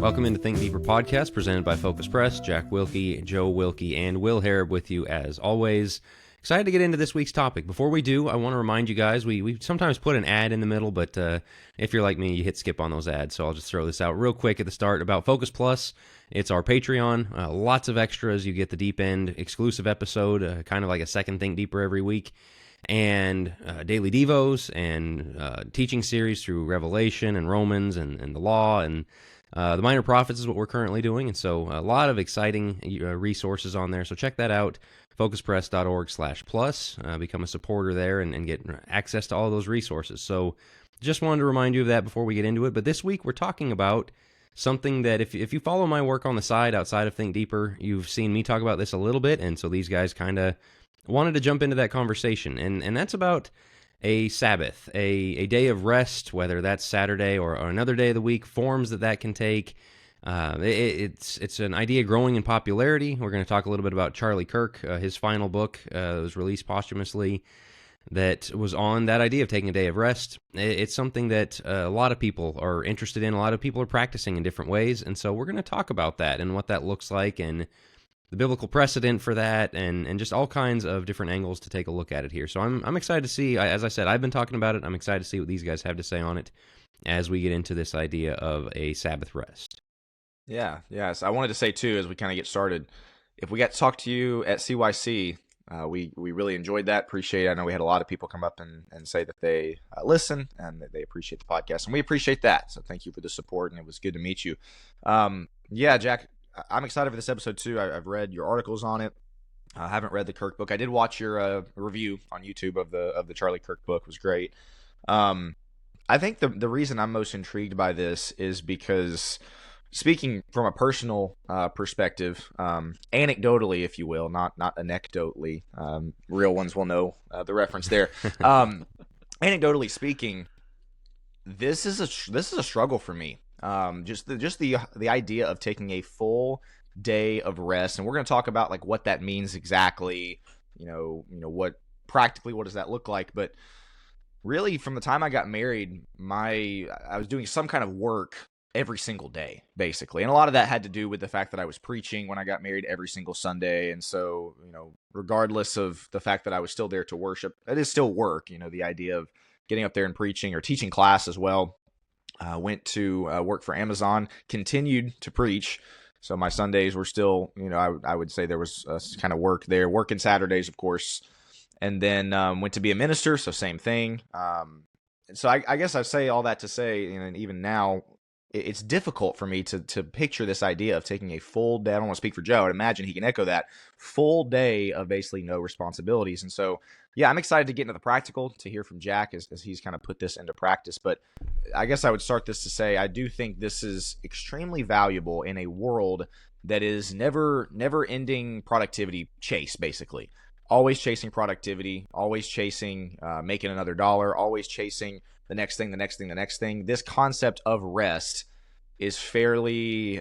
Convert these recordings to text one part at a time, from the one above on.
Welcome into Think Deeper podcast presented by Focus Press. Jack Wilkie, Joe Wilkie, and Will Harrub with you as always. Excited to get into this week's topic. Before we do, I want to remind you guys, we sometimes put an ad in the middle, but if you're like me, you hit skip on those ads. So I'll just throw this out real quick at the start about Focus Plus. It's our Patreon. Lots of extras. You get the deep end exclusive episode, kind of like a second Think Deeper every week, and daily devos and teaching series through Revelation and Romans and the law and the Minor Prophets is what we're currently doing, and so a lot of exciting resources on there. So check that out, focuspress.org/plus. Become a supporter there and get access to all those resources. So just wanted to remind you of that before we get into it. But this week we're talking about something that if you follow my work on the side outside of Think Deeper, you've seen me talk about this a little bit, and so these guys kind of wanted to jump into that conversation, and that's about a Sabbath, a day of rest, whether that's Saturday or another day of the week, forms that can take. It's an idea growing in popularity. We're going to talk a little bit about Charlie Kirk, his final book was released posthumously, that was on that idea of taking a day of rest. It's something that a lot of people are interested in. A lot of people are practicing in different ways, and so we're going to talk about that and what that looks like and the biblical precedent for that, and just all kinds of different angles to take a look at it here. So I'm excited to see, as I said, I've been talking about it. I'm excited to see what these guys have to say on it as we get into this idea of a Sabbath rest. Yes. I wanted to say, too, as we kind of get started, if we got to talk to you at CYC, we really enjoyed that, appreciate it. I know we had a lot of people come up and say that they listen and that they appreciate the podcast, and we appreciate that. So thank you for the support, and it was good to meet you. Jack, I'm excited for this episode, too. I've read your articles on it. I haven't read the Kirk book. I did watch your review on YouTube of the Charlie Kirk book. It was great. I think the reason I'm most intrigued by this is because, speaking from a personal perspective, anecdotally, if you will, not anecdotally, real ones will know the reference there. Anecdotally speaking, this is a struggle for me. Just the idea of taking a full day of rest, and we're going to talk about like what that means exactly. What practically what does that look like? But really, from the time I got married, I was doing some kind of work every single day, basically, and a lot of that had to do with the fact that I was preaching when I got married every single Sunday, and so regardless of the fact that I was still there to worship, it is still work. The idea of getting up there and preaching or teaching class as well. Went to work for Amazon, continued to preach. So my Sundays were still, I would say there was kind of work there, working Saturdays, of course. And then went to be a minister, so same thing. So I guess I say all that to say, and even now, it's difficult for me to picture this idea of taking a full day. I don't want to speak for Joe. I'd imagine he can echo that. Full day of basically no responsibilities. And so, yeah, I'm excited to get into the practical, to hear from Jack as he's kind of put this into practice. But I guess I would start this to say I do think this is extremely valuable in a world that is never-ending productivity chase, basically. Always chasing productivity, always chasing making another dollar, always chasing the next thing. This concept of rest is fairly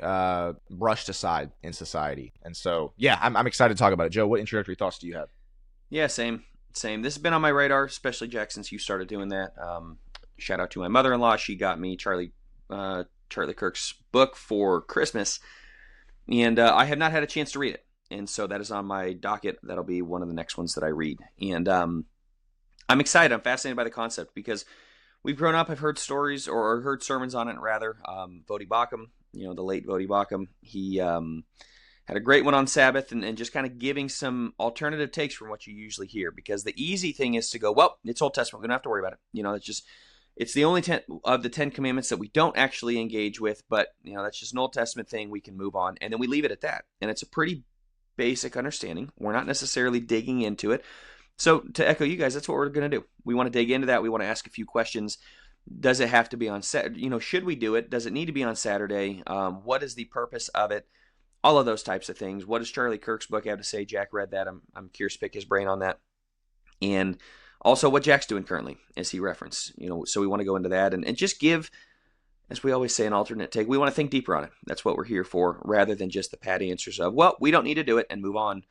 brushed aside in society. And so, yeah, I'm excited to talk about it. Joe, what introductory thoughts do you have? Yeah, same. This has been on my radar, especially, Jack, since you started doing that. Shout out to my mother-in-law. She got me Charlie Kirk's book for Christmas, and I have not had a chance to read it. And so that is on my docket. That'll be one of the next ones that I read. And I'm excited. I'm fascinated by the concept because we've grown up. I've heard stories or heard sermons on it, rather. Vodi Bakum, the late Vodi Bakum, he had a great one on Sabbath and just kind of giving some alternative takes from what you usually hear. Because the easy thing is to go, well, it's Old Testament. We don't have to worry about it. It's the only 10 of the 10 commandments that we don't actually engage with. But, that's just an Old Testament thing. We can move on. And then we leave it at that. And it's a pretty basic understanding. We're not necessarily digging into it. So to echo you guys, that's what we're going to do. We want to dig into that. We want to ask a few questions. Does it have to be on Saturday? Should we do it? Does it need to be on Saturday? What is the purpose of it? All of those types of things. What does Charlie Kirk's book have to say? Jack read that. I'm curious to pick his brain on that. And also what Jack's doing currently, as he referenced. So we want to go into that and just give, as we always say, an alternate take. We want to think deeper on it. That's what we're here for, rather than just the pat answers of, well, we don't need to do it and move on.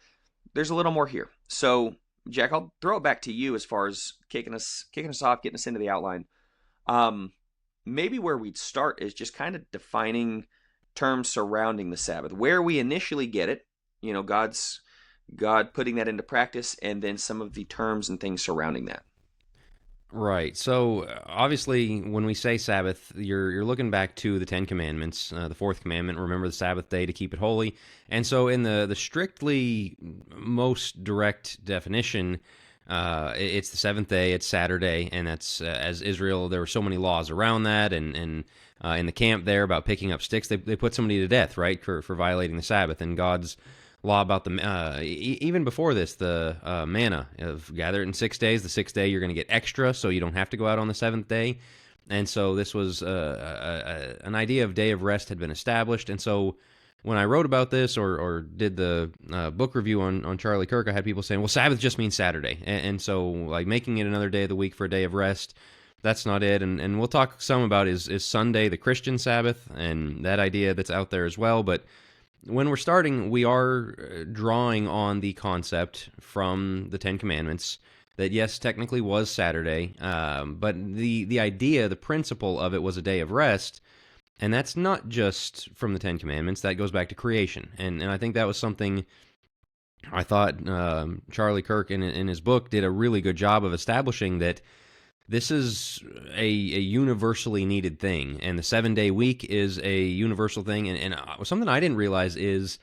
There's a little more here. So, Jack, I'll throw it back to you as far as kicking us off, getting us into the outline. Maybe where we'd start is just kind of defining terms surrounding the Sabbath, where we initially get it, God putting that into practice, and then some of the terms and things surrounding that. Right. So obviously, when we say Sabbath, you're looking back to the Ten Commandments. The fourth commandment: remember the Sabbath day to keep it holy. And so, in the strictly most direct definition, it's the seventh day. It's Saturday, and that's as Israel. There were so many laws around that, and in the camp there about picking up sticks, they put somebody to death, right, for violating the Sabbath. And God's law about the even before this, the manna of gather it in 6 days. The sixth day you're going to get extra, so you don't have to go out on the seventh day. And so this was an idea of day of rest had been established. And so when I wrote about this or did the book review on Charlie Kirk, I had people saying, well, Sabbath just means Saturday. And so like making it another day of the week for a day of rest, that's not it. And we'll talk some about is Sunday the Christian Sabbath and that idea that's out there as well. But when we're starting, we are drawing on the concept from the Ten Commandments that, yes, technically was Saturday, but the idea, the principle of it was a day of rest, and that's not just from the Ten Commandments. That goes back to creation, and I think that was something I thought Charlie Kirk in his book did a really good job of establishing, that this is a universally needed thing, and the 7-day week is a universal thing. And something I didn't realize is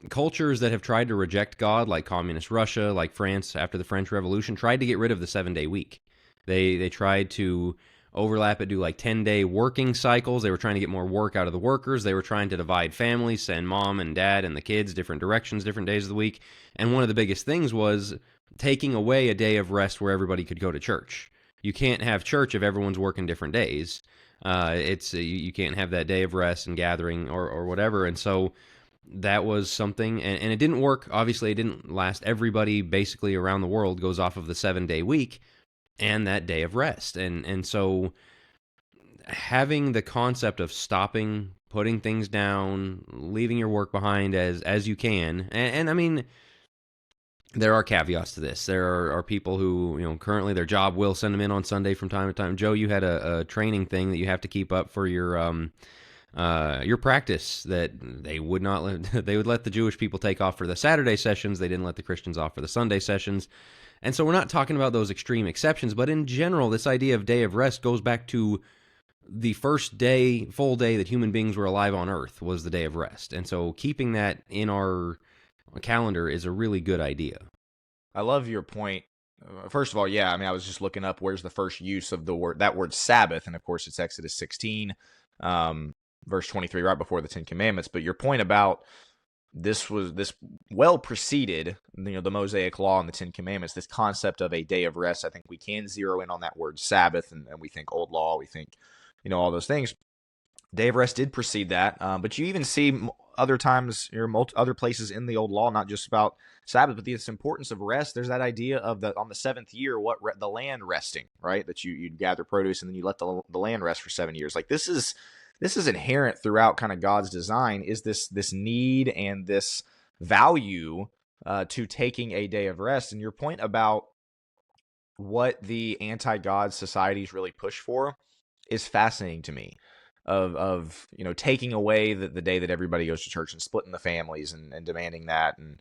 cultures that have tried to reject God, like communist Russia, like France after the French Revolution, tried to get rid of the 7-day week. They tried to overlap it, do like 10-day working cycles. They were trying to get more work out of the workers. They were trying to divide families, send mom and dad and the kids different directions, different days of the week. And one of the biggest things was taking away a day of rest where everybody could go to church. You can't have church if everyone's working different days. You can't have that day of rest and gathering or whatever. And so that was something, and it didn't work. Obviously, it didn't last. Everybody basically around the world goes off of the 7-day week and that day of rest. And so having the concept of stopping, putting things down, leaving your work behind as you can, and I mean, there are caveats to this. There are people who, currently their job will send them in on Sunday from time to time. Joe, you had a training thing that you have to keep up for your practice, that they would let the Jewish people take off for the Saturday sessions. They didn't let the Christians off for the Sunday sessions. And so we're not talking about those extreme exceptions, but in general, this idea of day of rest goes back to the first day, full day that human beings were alive on earth was the day of rest. And so keeping that in our calendar is a really good idea. I love your point. First of all, yeah, I mean, I was just looking up where's the first use of that word Sabbath, and of course it's Exodus 16, verse 23, right before the Ten Commandments. But your point about this well preceded, the Mosaic Law and the Ten Commandments, this concept of a day of rest. I think we can zero in on that word Sabbath, and we think Old Law, we think, all those things. Day of rest did precede that, but you even see other times, other places in the Old Law, not just about Sabbath, but the importance of rest. There's that idea of on the seventh year, the land resting, right? That you gather produce and then you let the land rest for 7 years. Like this is inherent throughout kind of God's design. Is this need and this value to taking a day of rest? And your point about what the anti-God societies really push for is fascinating to me. Of taking away the day that everybody goes to church and splitting the families and demanding that. And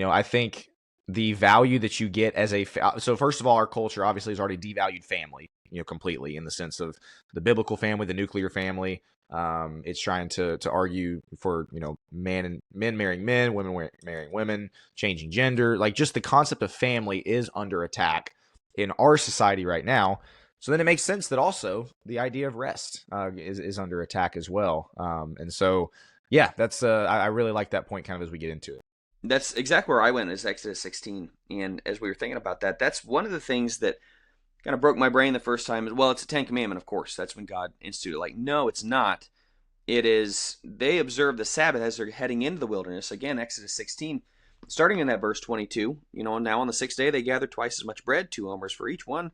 I think the value that you get as so first of all, our culture obviously has already devalued family completely, in the sense of the biblical family, the nuclear family. It's trying to argue for men marrying men, women marrying women, changing gender. Like, just the concept of family is under attack in our society right now. So then it makes sense that also the idea of rest is under attack as well. And so, yeah, that's I really like that point kind of as we get into it. That's exactly where I went, is Exodus 16. And as we were thinking about that, that's one of the things that kind of broke my brain the first time. Well, it's a 10 Commandment, of course. That's when God instituted. Like, no, it's not. It is, they observe the Sabbath as they're heading into the wilderness. Again, Exodus 16, starting in that verse 22. Now on the sixth day they gathered twice as much bread, 2 omers for each one.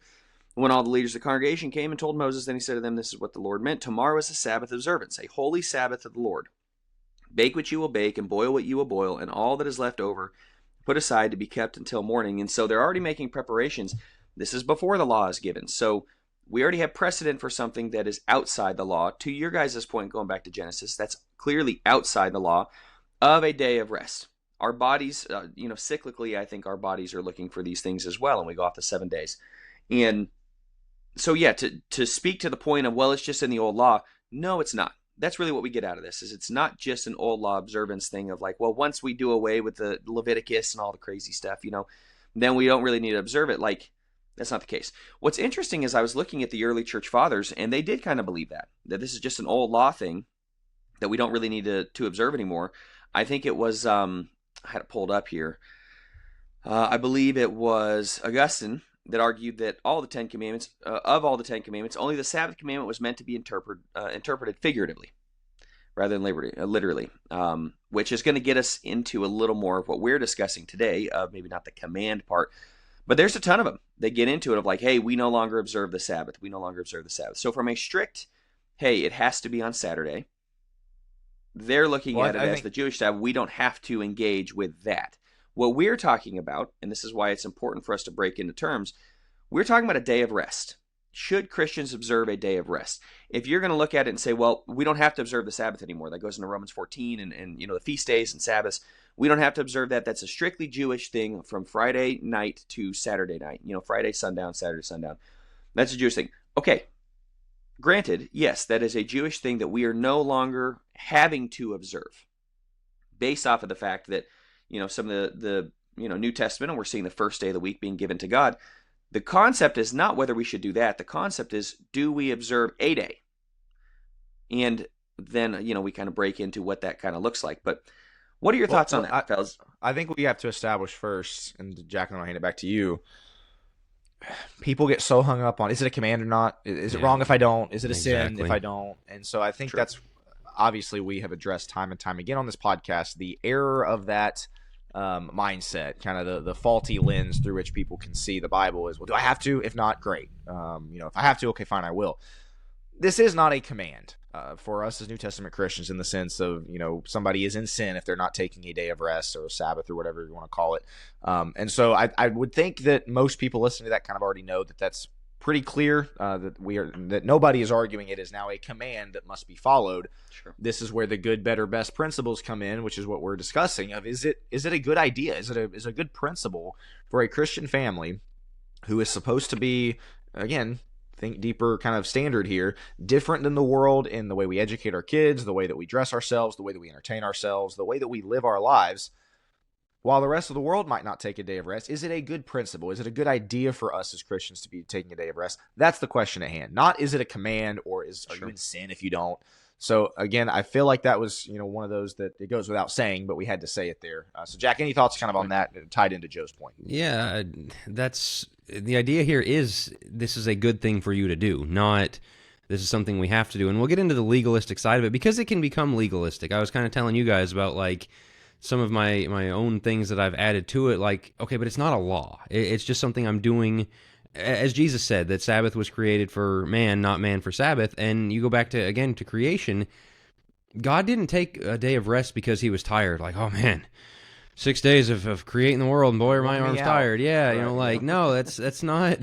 When all the leaders of the congregation came and told Moses, then he said to them, this is what the Lord meant. Tomorrow is a Sabbath observance, a holy Sabbath of the Lord. Bake what you will bake and boil what you will boil, and all that is left over put aside to be kept until morning. And so they're already making preparations. This is before the law is given. So We already have precedent for something that is outside the law. To your guys' point, going back to Genesis, that's clearly outside the law of a day of rest. Our bodies, cyclically, I think our bodies are looking for these things as well, and we go off the 7 days. And so, yeah, to speak to the point of, well, it's just in the old law, no, it's not. That's really what we get out of this, is it's not just an old law observance thing of like, well, once we do away with the Leviticus and all the crazy stuff, then we don't really need to observe it. Like, that's not the case. What's interesting is I was looking at the early church fathers, and they did kind of believe that this is just an old law thing that we don't really need to observe anymore. I think it was, I had it pulled up here. I believe it was Augustine that argued that all the Ten Commandments, only the Sabbath commandment was meant to be interpreted figuratively rather than literally, which is going to get us into a little more of what we're discussing today, maybe not the command part, but there's a ton of them. They get into it of like, hey, we no longer observe the Sabbath. We no longer observe the Sabbath. So from a strict, hey, it has to be on Saturday, they're looking at it as the Jewish Sabbath. We don't have to engage with that. What we're talking about, and this is why it's important for us to break into terms, we're talking about a day of rest. Should Christians observe a day of rest? If you're going to look at it and say, well, we don't have to observe the Sabbath anymore. That goes into Romans 14 and the feast days and Sabbaths. We don't have to observe that. That's a strictly Jewish thing from Friday night to Saturday night. Friday sundown, Saturday sundown. That's a Jewish thing. Okay. Granted, yes, that is a Jewish thing that we are no longer having to observe based off of the fact that, some of the New Testament, and we're seeing the first day of the week being given to God. The concept is not whether we should do that. The concept is, do we observe a day? And then, we kind of break into what that kind of looks like. But what are your thoughts on that, fellas? I think we have to establish first, and Jack, and I'll hand it back to you. People get so hung up on, is it a command or not? Is it wrong if I don't? Is it a sin if I don't? And so I think that's, obviously, we have addressed time and time again on this podcast, the error of that mindset, kind of the faulty lens through which people can see the Bible is, well, do I have to? If not, great. If I have to, okay, fine, I will. This is not a command for us as New Testament Christians, in the sense of, somebody is in sin if they're not taking a day of rest or a Sabbath or whatever you want to call it. And so I would think that most people listening to that kind of already know that that's pretty clear, that nobody is arguing it is now a command that must be followed. Sure. This is where the good, better, best principles come in, which is what we're discussing. Of is it a good idea? Is it a good principle for a Christian family who is supposed to be, again, think deeper kind of standard here, different than the world in the way we educate our kids, the way that we dress ourselves, the way that we entertain ourselves, the way that we live our lives, while the rest of the world might not take a day of rest? Is it a good principle? Is it a good idea for us as Christians to be taking a day of rest? That's the question at hand. Not, is it a command, or are you in sin if you don't? So again, I feel like that was, one of those that it goes without saying, but we had to say it there. So Jack, any thoughts kind of on that tied into Joe's point? Yeah, that's the idea here. Is this is a good thing for you to do, not this is something we have to do. And we'll get into the legalistic side of it, because it can become legalistic. I was kind of telling you guys about like some of my own things that I've added to it, like, okay, but it's not a law. It's just something I'm doing. As Jesus said, that Sabbath was created for man, not man for Sabbath. And you go back to creation. God didn't take a day of rest because he was tired. Like, oh man, 6 days of creating the world, and boy, are my arms tired. Yeah, right. No, that's not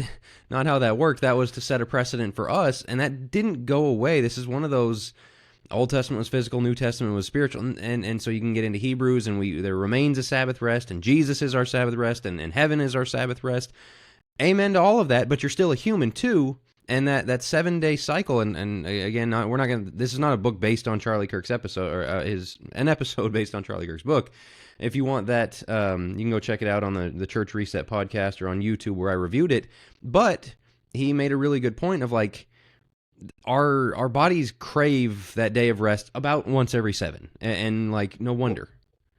how that worked. That was to set a precedent for us, and that didn't go away. This is one of those, Old Testament was physical, New Testament was spiritual, and so you can get into Hebrews, and there remains a Sabbath rest, and Jesus is our Sabbath rest, and heaven is our Sabbath rest. Amen to all of that, but you're still a human too, and that 7-day cycle, and again, we're not going to, this is not a book based on Charlie Kirk's episode, or an episode based on Charlie Kirk's book. If you want that, you can go check it out on the Church Reset podcast or on YouTube, where I reviewed it. But he made a really good point of like, our bodies crave that day of rest about once every 7, and like, no wonder.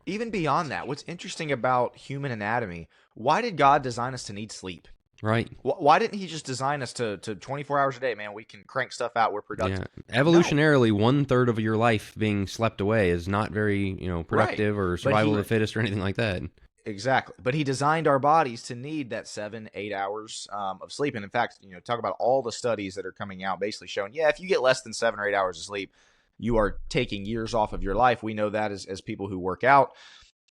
Even beyond that, what's interesting about human anatomy, why did God design us to need sleep? Right. Why didn't he just design us to 24 hours a day, man? We can crank stuff out. We're productive. Yeah. Evolutionarily, 1/3 of your life being slept away is not very, productive, or survival of the fittest or anything like that. Exactly. But he designed our bodies to need that 7-8 hours of sleep. And in fact, talk about all the studies that are coming out basically showing, if you get less than 7 or 8 hours of sleep, you are taking years off of your life. We know that as people who work out.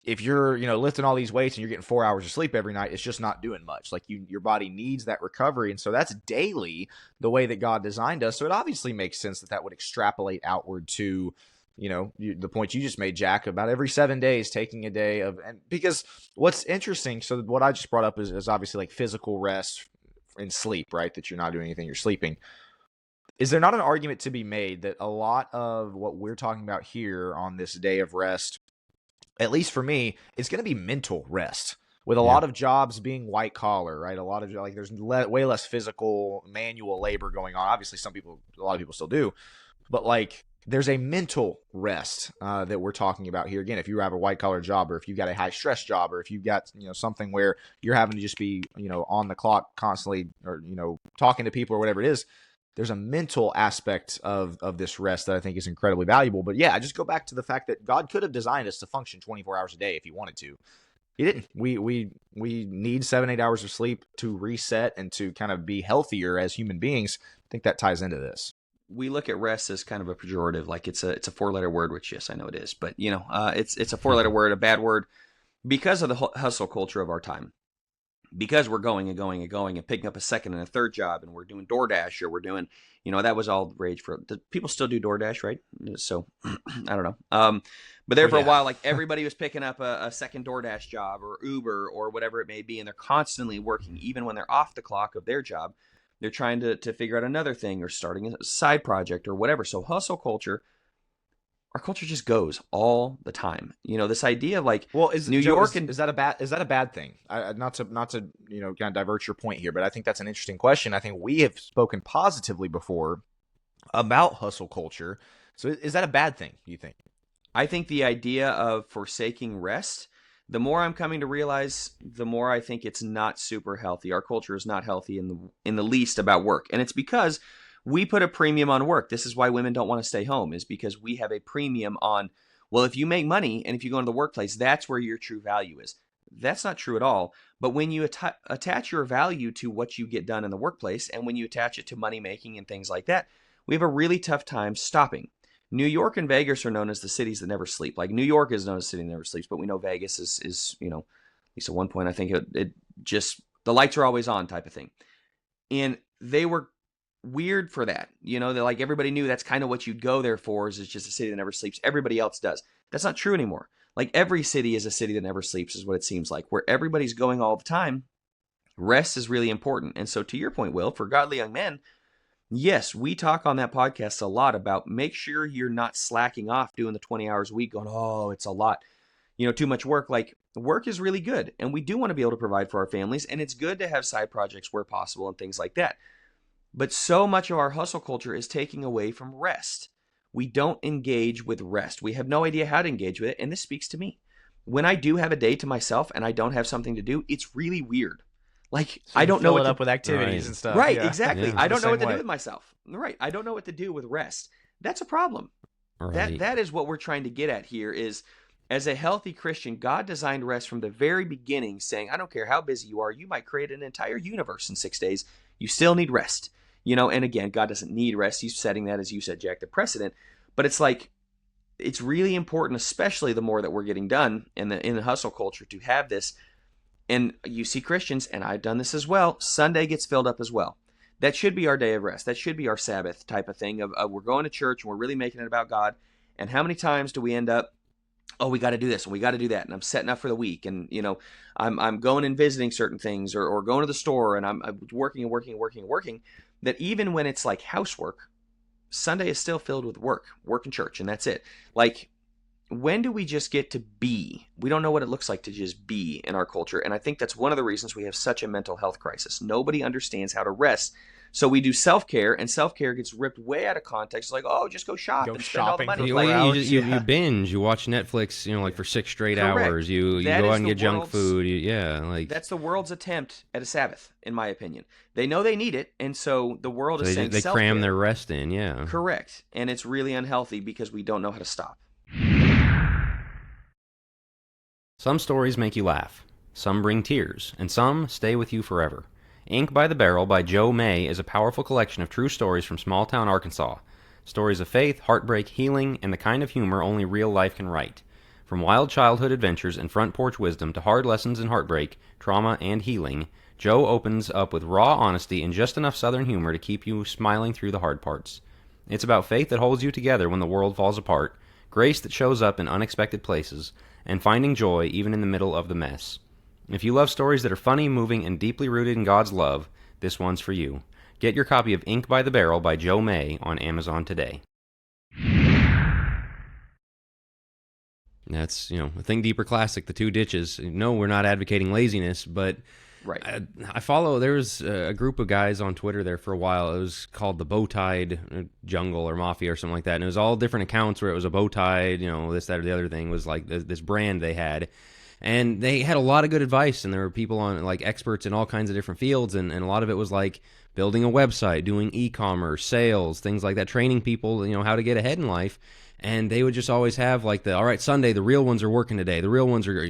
if you're, lifting all these weights and you're getting 4 hours of sleep every night, it's just not doing much. Like your body needs that recovery. And so that's daily the way that God designed us. So it obviously makes sense that would extrapolate outward to, the point you just made, Jack, about every 7 days, taking a day of, and because what's interesting, so what I just brought up is obviously like physical rest and sleep, right? That you're not doing anything, you're sleeping. Is there not an argument to be made that a lot of what we're talking about here on this day of rest, at least for me, it's going to be mental rest, with a lot of jobs being white collar, right? A lot of there's way less physical manual labor going on. Obviously, a lot of people still do, but like there's a mental rest that we're talking about here. Again, if you have a white collar job, or if you've got a high stress job, or if you've got something where you're having to just be on the clock constantly, or talking to people or whatever it is. There's a mental aspect of this rest that I think is incredibly valuable. But yeah, I just go back to the fact that God could have designed us to function 24 hours a day if he wanted to. He didn't. We need 7-8 hours of sleep to reset and to kind of be healthier as human beings. I think that ties into this. We look at rest as kind of a pejorative, like it's a 4-letter word, which yes, I know it is, but it's a 4-letter word, a bad word, because of the hustle culture of our time. Because we're going and going and going and picking up a second and a third job, and we're doing DoorDash, or we're doing, that was all the rage for. People still do DoorDash, right? So I don't know. But there for a while, like everybody was picking up a second DoorDash job or Uber or whatever it may be, and they're constantly working, even when they're off the clock of their job. They're trying to figure out another thing or starting a side project or whatever. So hustle culture. Our culture just goes all the time. This idea of like, well, is New York, is that a bad thing? Not to kind of divert your point here, but I think that's an interesting question. I think we have spoken positively before about hustle culture. So is that a bad thing, you think? I think the idea of forsaking rest, the more I'm coming to realize, the more I think it's not super healthy. Our culture is not healthy in the least about work, and it's because we put a premium on work. This is why women don't want to stay home, is because we have a premium on, well, if you make money and if you go into the workplace, that's where your true value is. That's not true at all. But when you attach your value to what you get done in the workplace, and when you attach it to money making and things like that, we have a really tough time stopping. New York and Vegas are known as the cities that never sleep. Like New York is known as a city that never sleeps, but we know Vegas is at least at one point, I think it just, the lights are always on type of thing. And they were weird for that. They're like, everybody knew that's kind of what you'd go there for, is it's just a city that never sleeps. Everybody else does. That's not true anymore. Like every city is a city that never sleeps, is what it seems like, where everybody's going all the time. Rest is really important. And so to your point, Will, for godly young men, yes, we talk on that podcast a lot about make sure you're not slacking off doing the 20 hours a week going, oh, it's a lot, too much work. Like work is really good. And we do want to be able to provide for our families. And it's good to have side projects where possible and things like that. But so much of our hustle culture is taking away from rest. We don't engage with rest. We have no idea how to engage with it. And this speaks to me. When I do have a day to myself and I don't have something to do, it's really weird. Like, so I don't know what up with activities and stuff. Right, yeah. exactly. Yeah. I don't know what to do with myself. Right. I don't know what to do with rest. That's a problem. Right. That is what we're trying to get at here is, as a healthy Christian, God designed rest from the very beginning, saying, I don't care how busy you are, you might create an entire universe in 6 days. You still need rest. And again, God doesn't need rest. He's setting that, as you said, Jack, the precedent. But it's like, it's really important, especially the more that we're getting done in the hustle culture, to have this. And you see Christians, and I've done this as well, Sunday gets filled up as well. That should be our day of rest. That should be our Sabbath type of thing of we're going to church and we're really making it about God. And how many times do we end up, oh, we got to do this and we got to do that, and I'm setting up for the week, and I'm going and visiting certain things, or going to the store, and I'm working and working and working and working, that even when it's like housework, Sunday is still filled with work and church, and that's it. Like, when do we just get to be? We don't know what it looks like to just be in our culture, and I think that's one of the reasons we have such a mental health crisis. Nobody understands how to rest. So we do self-care, and self-care gets ripped way out of context. Like, oh, just go shop and spend all the money. You binge, you watch Netflix, like for 6 straight hours. You go out and get junk food. That's the world's attempt at a Sabbath, in my opinion. They know they need it, and so the world is saying they self-care. cram their rest in. Yeah, correct, and it's really unhealthy because we don't know how to stop. Some stories make you laugh, some bring tears, and some stay with you forever. Ink by the Barrel by Joe May is a powerful collection of true stories from small-town Arkansas. Stories of faith, heartbreak, healing, and the kind of humor only real life can write. From wild childhood adventures and front porch wisdom to hard lessons in heartbreak, trauma, and healing, Joe opens up with raw honesty and just enough Southern humor to keep you smiling through the hard parts. It's about faith that holds you together when the world falls apart, grace that shows up in unexpected places, and finding joy even in the middle of the mess. If you love stories that are funny, moving, and deeply rooted in God's love, this one's for you. Get your copy of Ink by the Barrel by Joe May on Amazon today. That's, a Think Deeper classic, The Two Ditches. No, we're not advocating laziness, but Right. I follow, there was a group of guys on Twitter there for a while. It was called the Bowtied Jungle or Mafia or something like that. And it was all different accounts where it was a bowtied, this, that, or the other thing. It was like this brand they had. And they had a lot of good advice, and there were people on, like, experts in all kinds of different fields, and a lot of it was like building a website, doing e-commerce, sales, things like that, training people, how to get ahead in life. And they would just always have like all right, Sunday, the real ones are working today. The real ones are,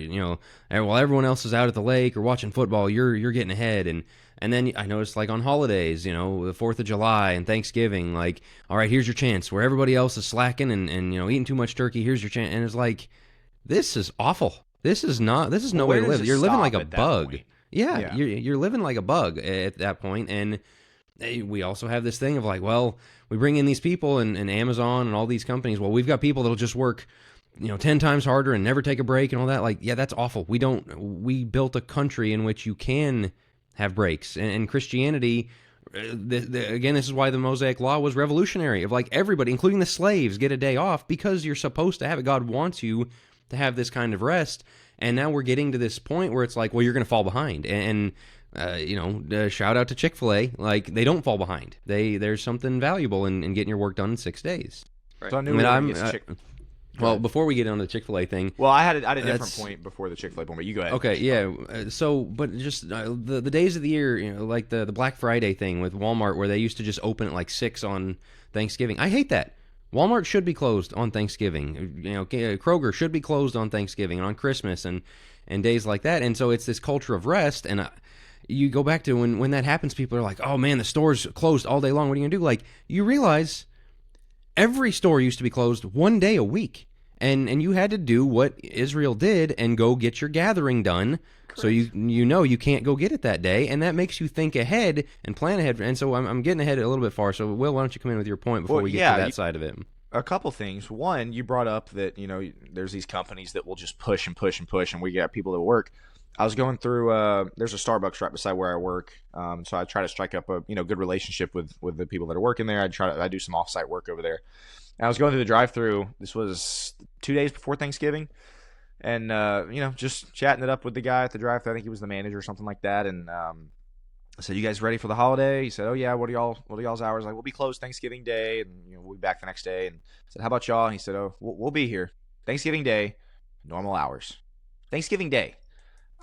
while everyone else is out at the lake or watching football, you're getting ahead. And then I noticed like on holidays, the 4th of July and Thanksgiving, like, all right, here's your chance where everybody else is slacking and eating too much turkey. Here's your chance. And it's like, this is awful. This is no way to live. You're living like a bug. Yeah. You're living like a bug at that point. And we also have this thing of like, well, we bring in these people and Amazon and all these companies. Well, we've got people that'll just work, 10 times harder and never take a break and all that. Like, yeah, that's awful. We built a country in which you can have breaks. And Christianity, again, this is why the Mosaic Law was revolutionary. Of like everybody, including the slaves, get a day off because you're supposed to have it. God wants you to have this kind of rest. And now we're getting to this point where it's like, well, you're going to fall behind. And shout out to Chick-fil-a. Like, they don't fall behind. There's something valuable in getting your work done in 6 days. Right. So I knew well, before we get on the Chick-fil-A thing. Well, I had a different point before the Chick-fil-A point, but you go ahead. Okay, yeah. But just the days of the year, like the Black Friday thing with Walmart, where they used to just open at like 6 on Thanksgiving. I hate that. Walmart should be closed on Thanksgiving. Kroger should be closed on Thanksgiving and on Christmas and days like that. And so it's this culture of rest. And you go back to when that happens, people are like, oh man, the store's closed all day long. What are you going to do? Like, you realize every store used to be closed one day a week. And you had to do what Israel did and go get your gathering done. Correct. So you can't go get it that day, and that makes you think ahead and plan ahead. And so I'm getting ahead a little bit far. So Will, why don't you come in with your point before we get to that side of it? A couple things. One, you brought up that there's these companies that will just push and push and push, and we got people that work. I was going through. There's a Starbucks right beside where I work, so I try to strike up a good relationship with the people that are working there. I do some offsite work over there. And I was going through the drive-thru. This was 2 days before Thanksgiving, and just chatting it up with the guy at the drive-thru. I think he was the manager or something like that. And I said, "You guys ready for the holiday?" He said, "Oh yeah. What are y'all's hours?" Like, "We'll be closed Thanksgiving Day, and we'll be back the next day." And I said, "How about y'all?" And he said, "Oh, we'll be here Thanksgiving Day, normal hours. Thanksgiving Day."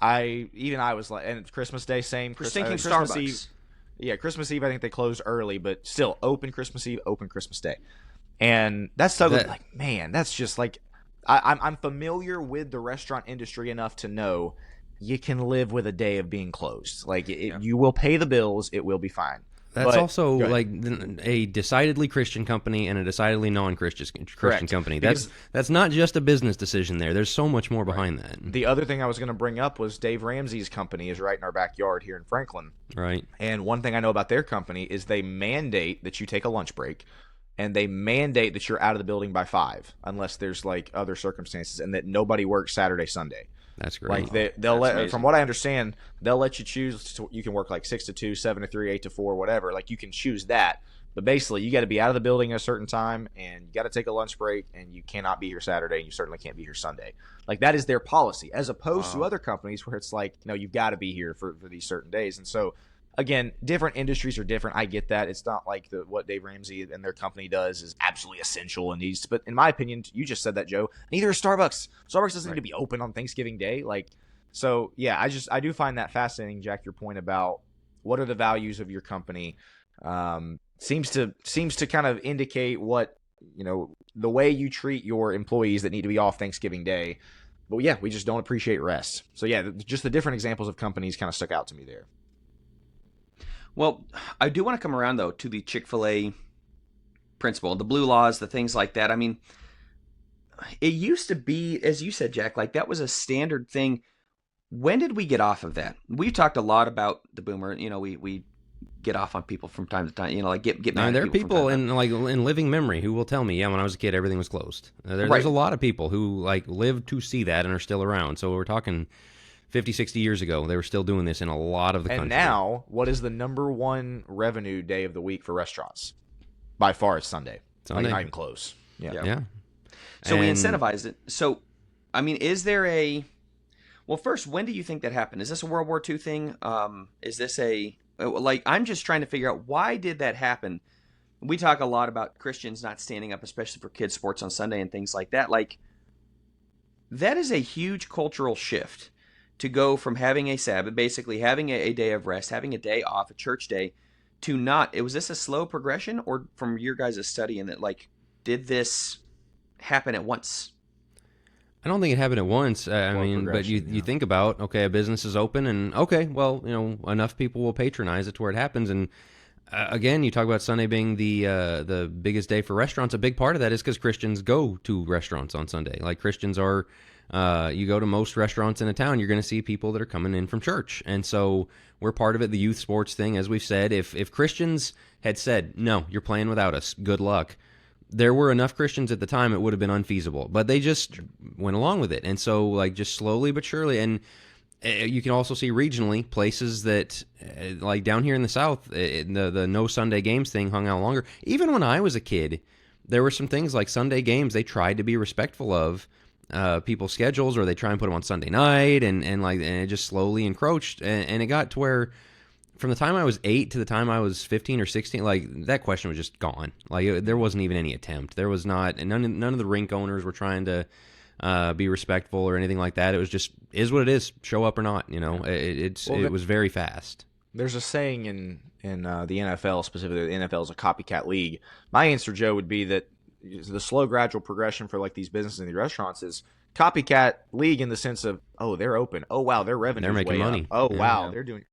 I was like, and Christmas Day, same. Christmas Starbucks. Eve. Yeah, Christmas Eve. I think they closed early, but still open Christmas Eve, open Christmas Day. And that's so like, man, that's just like, I'm familiar with the restaurant industry enough to know you can live with a day of being closed. Like, you will pay the bills, it will be fine. That's also like a decidedly Christian company and a decidedly non-Christian company. That's not just a business decision there. There's so much more behind that. The other thing I was going to bring up was Dave Ramsey's company is right in our backyard here in Franklin. Right. And one thing I know about their company is they mandate that you take a lunch break, and they mandate that you're out of the building by 5 unless there's like other circumstances, and that nobody works Saturday, Sunday. That's great. Like they'll let, from what I understand, they'll let you choose. You can work like 6 to 2, 7 to 3, 8 to 4, whatever. Like, you can choose that. But basically, you got to be out of the building at a certain time, and you got to take a lunch break, and you cannot be here Saturday, and you certainly can't be here Sunday. Like, that is their policy, as opposed to other companies where it's like, you've got to be here for these certain days. And so, again, different industries are different. I get that. It's not like what Dave Ramsey and their company does is absolutely essential and needs. But in my opinion, you just said that, Joe. Neither is Starbucks. Starbucks doesn't need to be open on Thanksgiving Day. Like, so yeah, I do find that fascinating, Jack. Your point about what are the values of your company seems to kind of indicate what the way you treat your employees that need to be off Thanksgiving Day. But yeah, we just don't appreciate rest. So yeah, just the different examples of companies kind of stuck out to me there. Well, I do want to come around, though, to the Chick-fil-A principle, the blue laws, the things like that. I mean, it used to be, as you said, Jack, like that was a standard thing. When did we get off of that? We've talked a lot about the boomer. We get off on people from time to time. Like get mad. And there are at people people in living memory who will tell me, yeah, when I was a kid, everything was closed. There's a lot of people who lived to see that and are still around. So we're talking 50, 60 years ago, they were still doing this in a lot of the country. And now, what is the number one revenue day of the week for restaurants? By far, it's Sunday. Sunday. Not even close. Yeah. So we incentivized it. So, I mean, is there a... Well, first, when do you think that happened? Is this a World War II thing? Is this I'm just trying to figure out, why did that happen? We talk a lot about Christians not standing up, especially for kids' sports on Sunday and things like that. That is a huge cultural shift to go from having a Sabbath, basically having a day of rest, having a day off, a church day, to not. Was this a slow progression, or from your guys' study, and that did this happen at once? I don't think it happened at once. I mean, but you think about, okay, a business is open, and okay, well, enough people will patronize it to where it happens. And again, you talk about Sunday being the biggest day for restaurants. A big part of that is because Christians go to restaurants on Sunday. Like Christians are, you go to most restaurants in a town, you're going to see people that are coming in from church, and so we're part of it. The youth sports thing, as we've said, if Christians had said, no, you're playing without us, good luck. There were enough Christians at the time, it would have been unfeasible, but they just went along with it. And so just slowly but surely, and you can also see regionally places that down here in the South, the no Sunday games thing hung out longer. Even when I was a kid, there were some things like Sunday games they tried to be respectful of people's schedules, or they try and put them on Sunday night, and it just slowly encroached, and it got to where, from the time I was 8 to the time I was 15 or 16, that question was just gone. There wasn't even any attempt. There was not, and none of the rink owners were trying to be respectful or anything like that. It was just, is what it is, show up or not. It was very fast. There's a saying in the NFL, specifically the NFL is a copycat league. My answer, Joe, would be that the slow, gradual progression for these businesses and the restaurants is copycat league in the sense of, oh, they're open. Oh, wow, their revenue they're making money. Up. Oh, wow, they're doing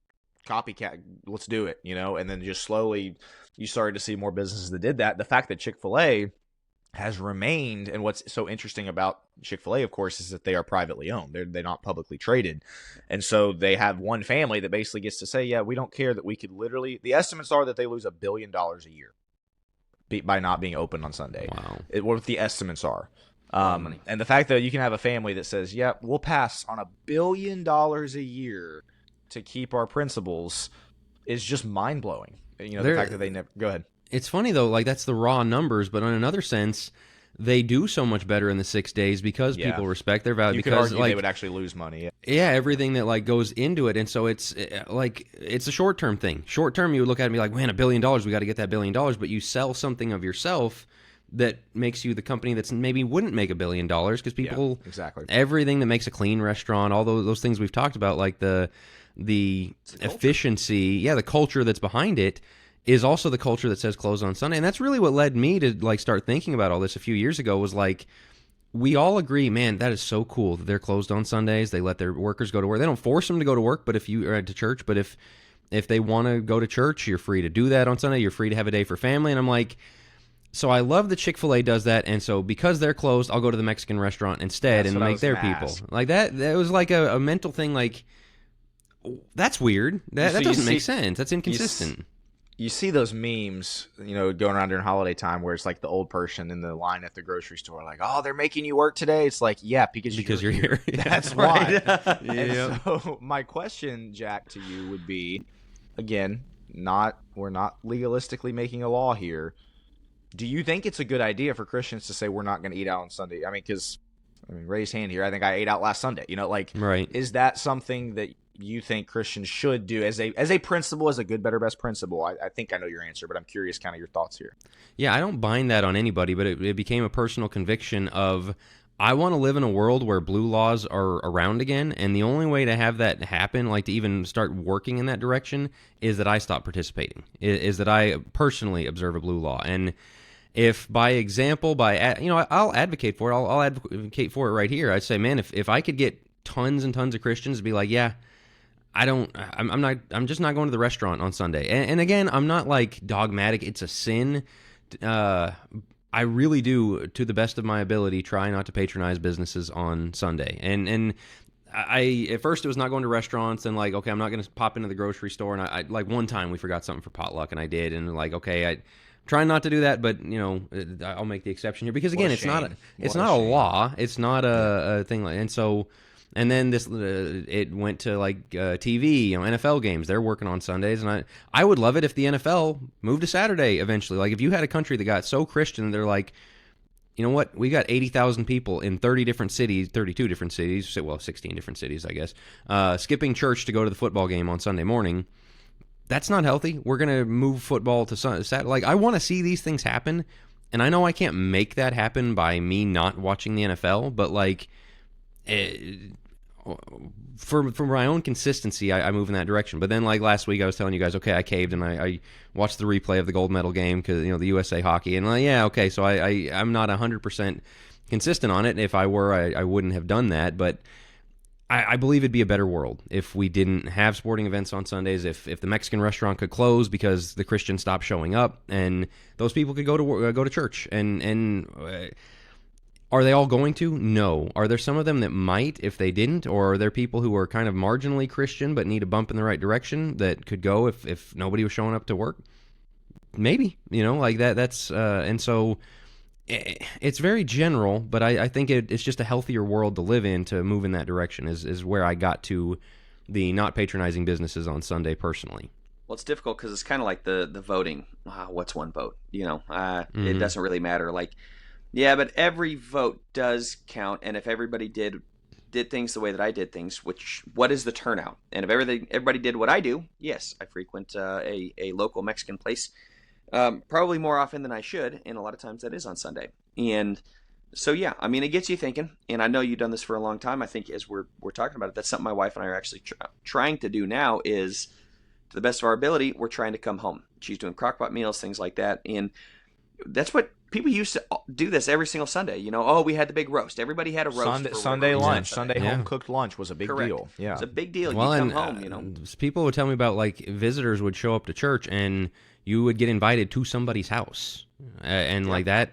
copycat. Let's do it, and then just slowly you started to see more businesses that did that. The fact that Chick-fil-A has remained, and what's so interesting about Chick-fil-A, of course, is that they are privately owned. They're not publicly traded, and so they have one family that basically gets to say, yeah, we don't care that we could literally. The estimates are that they lose $1 billion a year by not being open on Sunday. Wow, what the estimates are. And the fact that you can have a family that says, yeah, we'll pass on $1 billion a year to keep our principles is just mind-blowing. The fact that they never... Go ahead. It's funny, though, that's the raw numbers, but in another sense, they do so much better in the 6 days because people respect their value. You could argue they would actually lose money. Yeah, everything that goes into it. And so it's a short-term thing. Short-term, you would look at it and be like, man, $1 billion, we got to get that $1 billion. But you sell something of yourself that makes you the company that's maybe wouldn't make $1 billion, because people... Yeah, exactly. Everything that makes a clean restaurant, all those things we've talked about, the efficiency, the culture that's behind it is also the culture that says close on Sunday. And that's really what led me to start thinking about all this a few years ago, was we all agree, man, that is so cool that they're closed on Sundays. They let their workers go to work. They don't force them to go to work, but if you are to church, but if they want to go to church, you're free to do that on Sunday. You're free to have a day for family. And I'm like, so I love that Chick-fil-A does that, and so because they're closed, I'll go to the Mexican restaurant instead and make their people. That was a mental thing, that's weird. That doesn't make sense. That's inconsistent. You see those memes, going around during holiday time where it's the old person in the line at the grocery store, oh, they're making you work today. It's yeah, because you're here. That's why. And so my question, Jack, to you would be, again, we're not legalistically making a law here. Do you think it's a good idea for Christians to say we're not going to eat out on Sunday? I mean, because raise hand here. I think I ate out last Sunday. Right? Is that something that you think Christians should do as a principle, as a good, better, best principle? I think I know your answer, but I'm curious kind of your thoughts here. Yeah, I don't bind that on anybody, but it became a personal conviction of, I want to live in a world where blue laws are around again, and the only way to have that happen, to even start working in that direction, is that I stop participating, is that I personally observe a blue law. And if by example, I'll advocate for it. I'll advocate for it right here. I'd say, man, if I could get tons and tons of Christians to be like, yeah, I'm just not going to the restaurant on Sunday. And again, I'm not dogmatic. It's a sin. I I really do, to the best of my ability, try not to patronize businesses on Sunday. And I at first it was not going to restaurants, and like, okay, I'm not going to pop into the grocery store. And I like one time we forgot something for potluck, and I did, and like, okay, I try not to do that, but I'll make the exception here because again, it's not a law, it's not a thing like, and so. And then it went to like TV, NFL games. They're working on Sundays, and I would love it if the NFL moved to Saturday eventually. Like if you had a country that got so Christian, they're like, you know what? We got 80,000 people in 32 different cities, well, 16 different cities, I guess, skipping church to go to the football game on Sunday morning. That's not healthy. We're gonna move football to Saturday. Like I want to see these things happen, and I know I can't make that happen by me not watching the NFL, but like. For my own consistency, I move in that direction. But then, like last week, I was telling you guys, okay, I caved and I watched the replay of the gold medal game because the USA hockey, and yeah, okay, so I'm not 100% consistent on it. If I were, I wouldn't have done that. But I believe it'd be a better world if we didn't have sporting events on Sundays. If the Mexican restaurant could close because the Christians stopped showing up, and those people could go to church and. Are they all going to? No. Are there some of them that might if they didn't? Or are there people who are kind of marginally Christian but need a bump in the right direction that could go if nobody was showing up to work? Maybe. Like that. That's and so it's very general, but I think it's just a healthier world to live in to move in that direction is where I got to the not patronizing businesses on Sunday personally. Well, it's difficult because it's kind of like the voting. What's one vote? It doesn't really matter. Like, yeah, but every vote does count, and if everybody did things the way that I did things, what is the turnout? And if everybody did what I do, yes, I frequent a local Mexican place probably more often than I should, and a lot of times that is on Sunday. And so, yeah, I mean, it gets you thinking, and I know you've done this for a long time. I think as we're talking about it, that's something my wife and I are actually trying to do now is, to the best of our ability, we're trying to come home. She's doing crockpot meals, things like that, and that's what people used to do this every single Sunday. We had the big roast. Everybody had a roast. Sunday lunch, Sunday home cooked lunch was a big deal. Yeah, it's a big deal. Well, you come home. People would tell me about like visitors would show up to church and you would get invited to somebody's house, and like that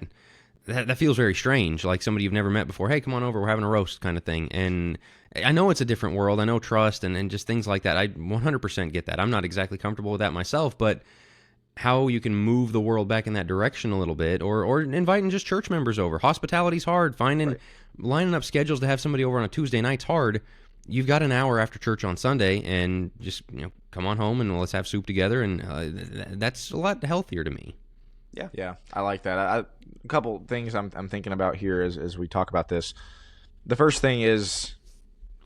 feels very strange. Like somebody you've never met before. Hey, come on over. We're having a roast, kind of thing. And I know it's a different world. I know trust and just things like that. I 100% get that. I'm not exactly comfortable with that myself, but how you can move the world back in that direction a little bit, or inviting just church members over. Hospitality's hard. Lining up schedules to have somebody over on a Tuesday night's hard. You've got an hour after church on Sunday, and just come on home and let's have soup together, and that's a lot healthier to me. Yeah, I like that. A couple things I'm thinking about here as we talk about this. The first thing is,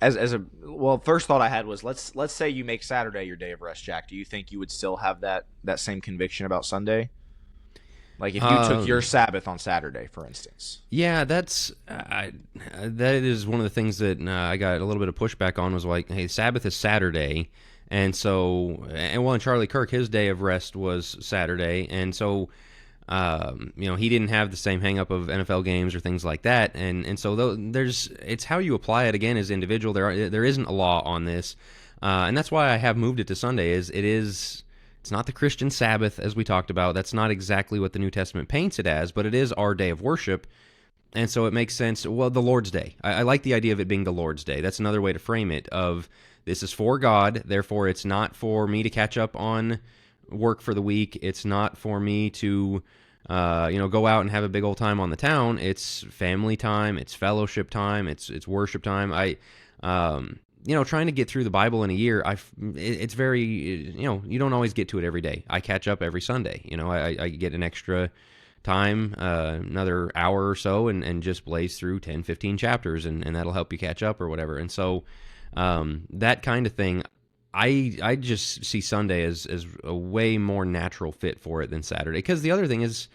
first thought I had was let's say you make Saturday your day of rest, Jack. Do you think you would still have that same conviction about Sunday? Like if you took your Sabbath on Saturday, for instance. Yeah, that is one of the things that I got a little bit of pushback on. Was like, hey, Sabbath is Saturday, and Charlie Kirk, his day of rest was Saturday, and so. He didn't have the same hang up of NFL games or things like that, and so it's how you apply it again as individual. There isn't a law on this, and that's why I have moved it to Sunday. It's not the Christian Sabbath as we talked about. That's not exactly what the New Testament paints it as, but it is our day of worship, and so it makes sense. Well, the Lord's Day. I like the idea of it being the Lord's Day. That's another way to frame it. Of this is for God, therefore it's not for me to catch up on work for the week. It's not for me to go out and have a big old time on the town. It's family time, it's fellowship time, it's worship time. Trying to get through the Bible in a year, it's very, you don't always get to it every day. I catch up every Sunday. I get an extra time, another hour or so, and just blaze through 10, 15 chapters, and that'll help you catch up or whatever. And so that kind of thing, I just see Sunday as a way more natural fit for it than Saturday. Because the other thing is,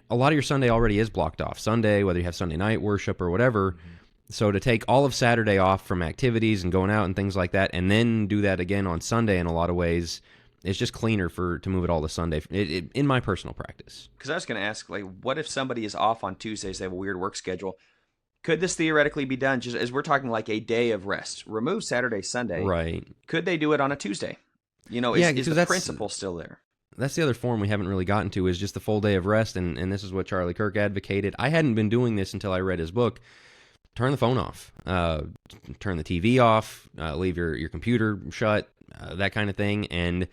a lot of your Sunday already is blocked off. Sunday, whether you have Sunday night worship or whatever. Mm-hmm. So to take all of Saturday off from activities and going out and things like that, and then do that again on Sunday in a lot of ways, it's just cleaner to move it all to Sunday, in my personal practice. Because I was going to ask, like, what if somebody is off on Tuesdays, they have a weird work schedule? Could this theoretically be done just as we're talking like a day of rest? Remove Saturday, Sunday. Right. Could they do it on a Tuesday? Is the principle still there? that's the other form we haven't really gotten to, is just the full day of rest, and this is what Charlie Kirk advocated. I hadn't been doing this until I read his book. Turn the phone off, turn the TV off, leave your computer shut, that kind of thing. And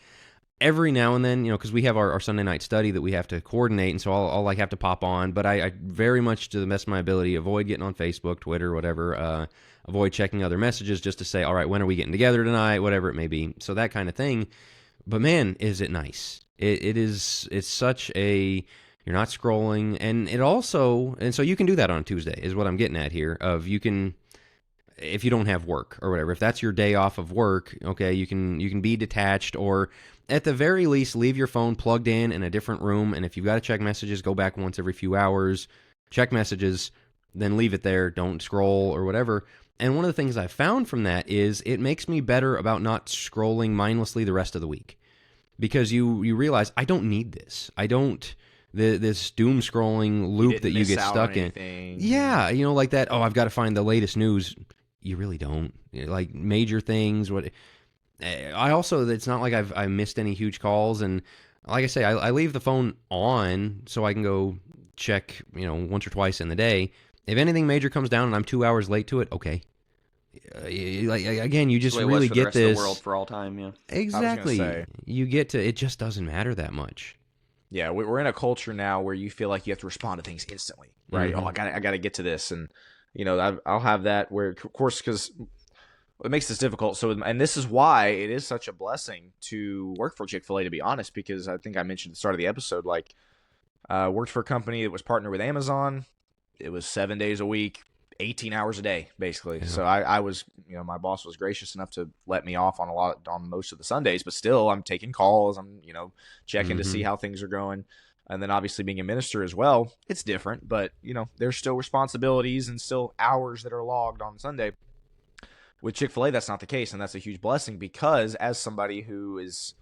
every now and then, because we have our Sunday night study that we have to coordinate, and so I'll like have to pop on. But I very much, to the best of my ability, avoid getting on Facebook, Twitter, whatever. Avoid checking other messages just to say, all right, when are we getting together tonight, whatever it may be. So that kind of thing. But man, is it nice. It's such a, you're not scrolling, and it also, and so you can do that on Tuesday is what I'm getting at here, of you can, if you don't have work or whatever, if that's your day off of work, okay, you can be detached, or at the very least leave your phone plugged in a different room, and if you've got to check messages, go back once every few hours, check messages, then leave it there, don't scroll or whatever. And one of the things I found from that is it makes me better about not scrolling mindlessly the rest of the week. Because you realize, I don't need this. I don't, this doom scrolling loop that you get stuck in. Yeah, like that, oh, I've got to find the latest news. You really don't. Like major things. I also, it's not like I missed any huge calls. And like I say, I leave the phone on so I can go check, once or twice in the day. If anything major comes down and I'm 2 hours late to it, okay. Like again, you just really get rest this. Of the world for all time, yeah. Exactly. You get to. It just doesn't matter that much. Yeah, we're in a culture now where you feel like you have to respond to things instantly, right? Mm-hmm. Oh, I got to get to this, and I'll have that where, of course, because it makes this difficult. So, and this is why it is such a blessing to work for Chick-fil-A, to be honest, because I think I mentioned at the start of the episode, like, worked for a company that was partnered with Amazon. It was 7 days a week, 18 hours a day, basically. Yeah. So I was, my boss was gracious enough to let me off on most of the Sundays, but still I'm taking calls. I'm, checking to see how things are going. And then obviously being a minister as well, it's different, but there's still responsibilities and still hours that are logged on Sunday. With Chick-fil-A, that's not the case. And that's a huge blessing, because as somebody who is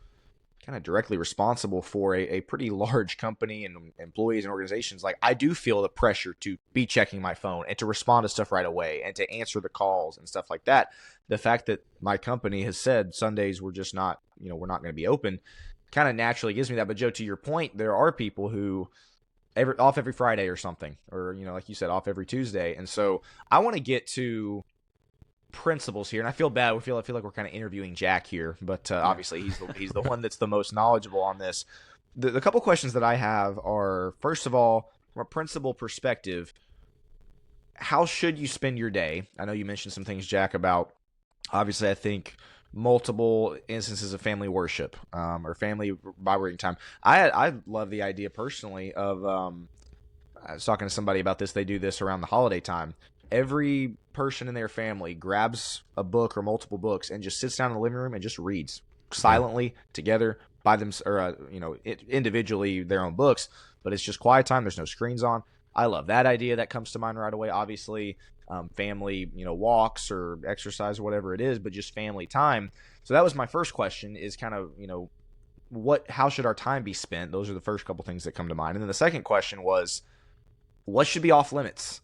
kind of directly responsible for a pretty large company and employees and organizations, like, I do feel the pressure to be checking my phone and to respond to stuff right away and to answer the calls and stuff like that. The fact that my company has said Sundays we're just not, we're not going to be open, kind of naturally gives me that. But Joe, to your point, there are people who off every Friday or something, or, like you said, off every Tuesday. And so I want to get to principles here, and I feel bad. I feel like we're kind of interviewing Jack here, but obviously he's the one that's the most knowledgeable on this. The couple questions that I have are, first of all, from a principle perspective, how should you spend your day? I know you mentioned some things, Jack, about, obviously, I think multiple instances of family worship, or family Bible reading time. I love the idea personally of, I was talking to somebody about this. They do this around the holiday time. Every person in their family grabs a book or multiple books and just sits down in the living room and just reads silently together by them, or individually their own books. But it's just quiet time. There's no screens on. I love that idea. That comes to mind right away. Obviously, family, walks or exercise or whatever it is, but just family time. So that was my first question: is kind of how should our time be spent? Those are the first couple things that come to mind. And then the second question was, what should be off limits?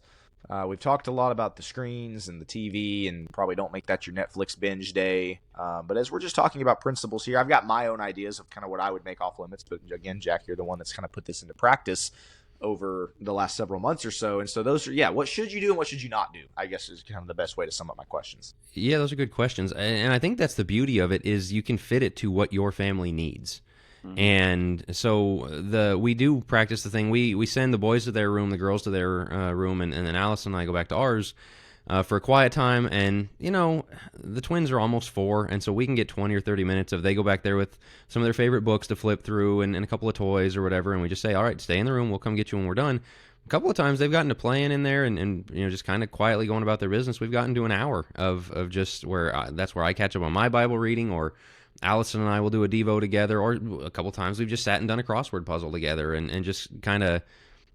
We've talked a lot about the screens and the TV, and probably don't make that your Netflix binge day. But as we're just talking about principles here, I've got my own ideas of kind of what I would make off limits. But again, Jack, you're the one that's kind of put this into practice over the last several months or so. And so those are, what should you do and what should you not do, I guess, is kind of the best way to sum up my questions. Yeah, those are good questions. And I think that's the beauty of it, is you can fit it to what your family needs. And so we do practice the thing. We send the boys to their room, the girls to their room, and then Alice and I go back to ours for a quiet time. And, the twins are almost 4, and so we can get 20 or 30 minutes if they go back there with some of their favorite books to flip through and a couple of toys or whatever, and we just say, all right, stay in the room, we'll come get you when we're done. A couple of times they've gotten to playing in there and just kind of quietly going about their business. We've gotten to an hour of just where that's where I catch up on my Bible reading, or Allison and I will do a Devo together, or a couple times we've just sat and done a crossword puzzle together and just kind of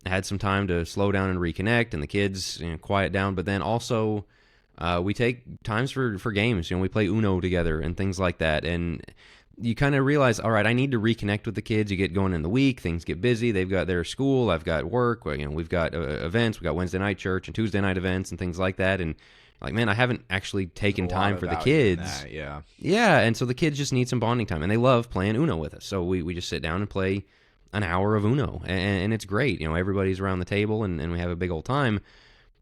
had some time to slow down and reconnect, and the kids quiet down. But then also we take times for games. We play Uno together and things like that. And you kind of realize, all right, I need to reconnect with the kids. You get going in the week, things get busy. They've got their school, I've got work. We've got events. We've got Wednesday night church and Tuesday night events and things like that. And like, man, I haven't actually taken There's a lot time of for the value in kids. that, yeah. Yeah, and so the kids just need some bonding time, and they love playing Uno with us. So we just sit down and play an hour of Uno, and it's great. Everybody's around the table, and we have a big old time.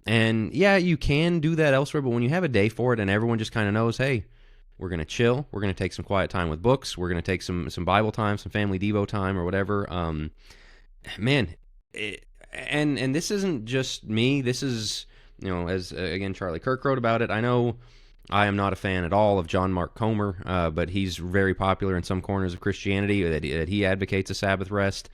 And yeah, you can do that elsewhere, but when you have a day for it and everyone just kind of knows, hey, we're going to chill, we're going to take some quiet time with books, we're going to take some Bible time, some family Devo time or whatever, man, and this isn't just me. This is, as again, Charlie Kirk wrote about it. I know I am not a fan at all of John Mark Comer, but he's very popular in some corners of Christianity that he advocates a Sabbath rest.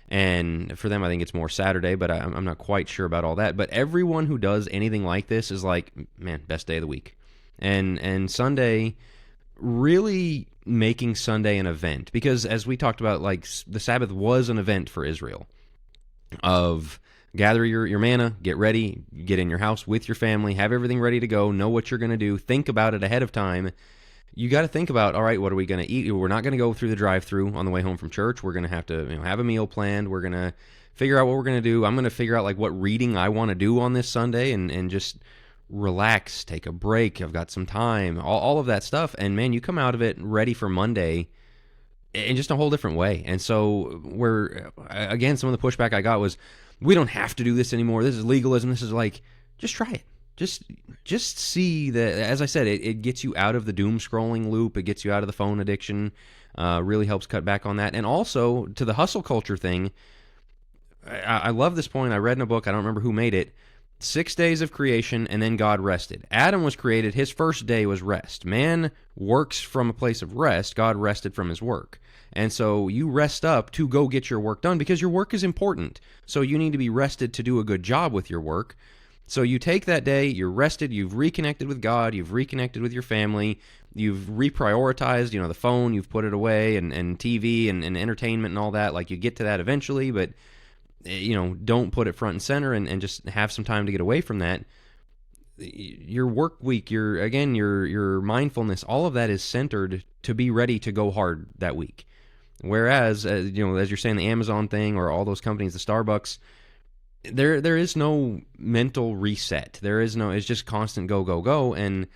And for them, I think it's more Saturday, but I'm not quite sure about all that. But everyone who does anything like this is like, man, best day of the week. And Sunday, really making Sunday an event. Because as we talked about, like, the Sabbath was an event for Israel of gather your manna, get ready, get in your house with your family, have everything ready to go, know what you're going to do, think about it ahead of time. You got to think about, all right, what are we going to eat? We're not going to go through the drive-through on the way home from church. We're going to have to have a meal planned. We're going to figure out what we're going to do. I'm going to figure out like what reading I want to do on this Sunday and just relax, take a break. I've got some time, all of that stuff. And man, you come out of it ready for Monday in just a whole different way. And so again, some of the pushback I got was, we don't have to do this anymore. This is legalism. This is like, just try it. Just see that, as I said, it gets you out of the doom scrolling loop. It gets you out of the phone addiction. Really helps cut back on that. And also, to the hustle culture thing, I love this point. I read in a book, I don't remember who made it, 6 days of creation, and then God rested. Adam was created. His first day was rest. Man works from a place of rest. God rested from his work. And so you rest up to go get your work done because your work is important. So you need to be rested to do a good job with your work. So you take that day, you're rested, you've reconnected with God, you've reconnected with your family, you've reprioritized, the phone, you've put it away, and TV and entertainment and all that. Like, you get to that eventually, but, don't put it front and center and just have some time to get away from that. Your work week, your mindfulness, all of that is centered to be ready to go hard that week. Whereas, as you're saying, the Amazon thing or all those companies, the Starbucks, there is no mental reset. It's just constant go, go, go. And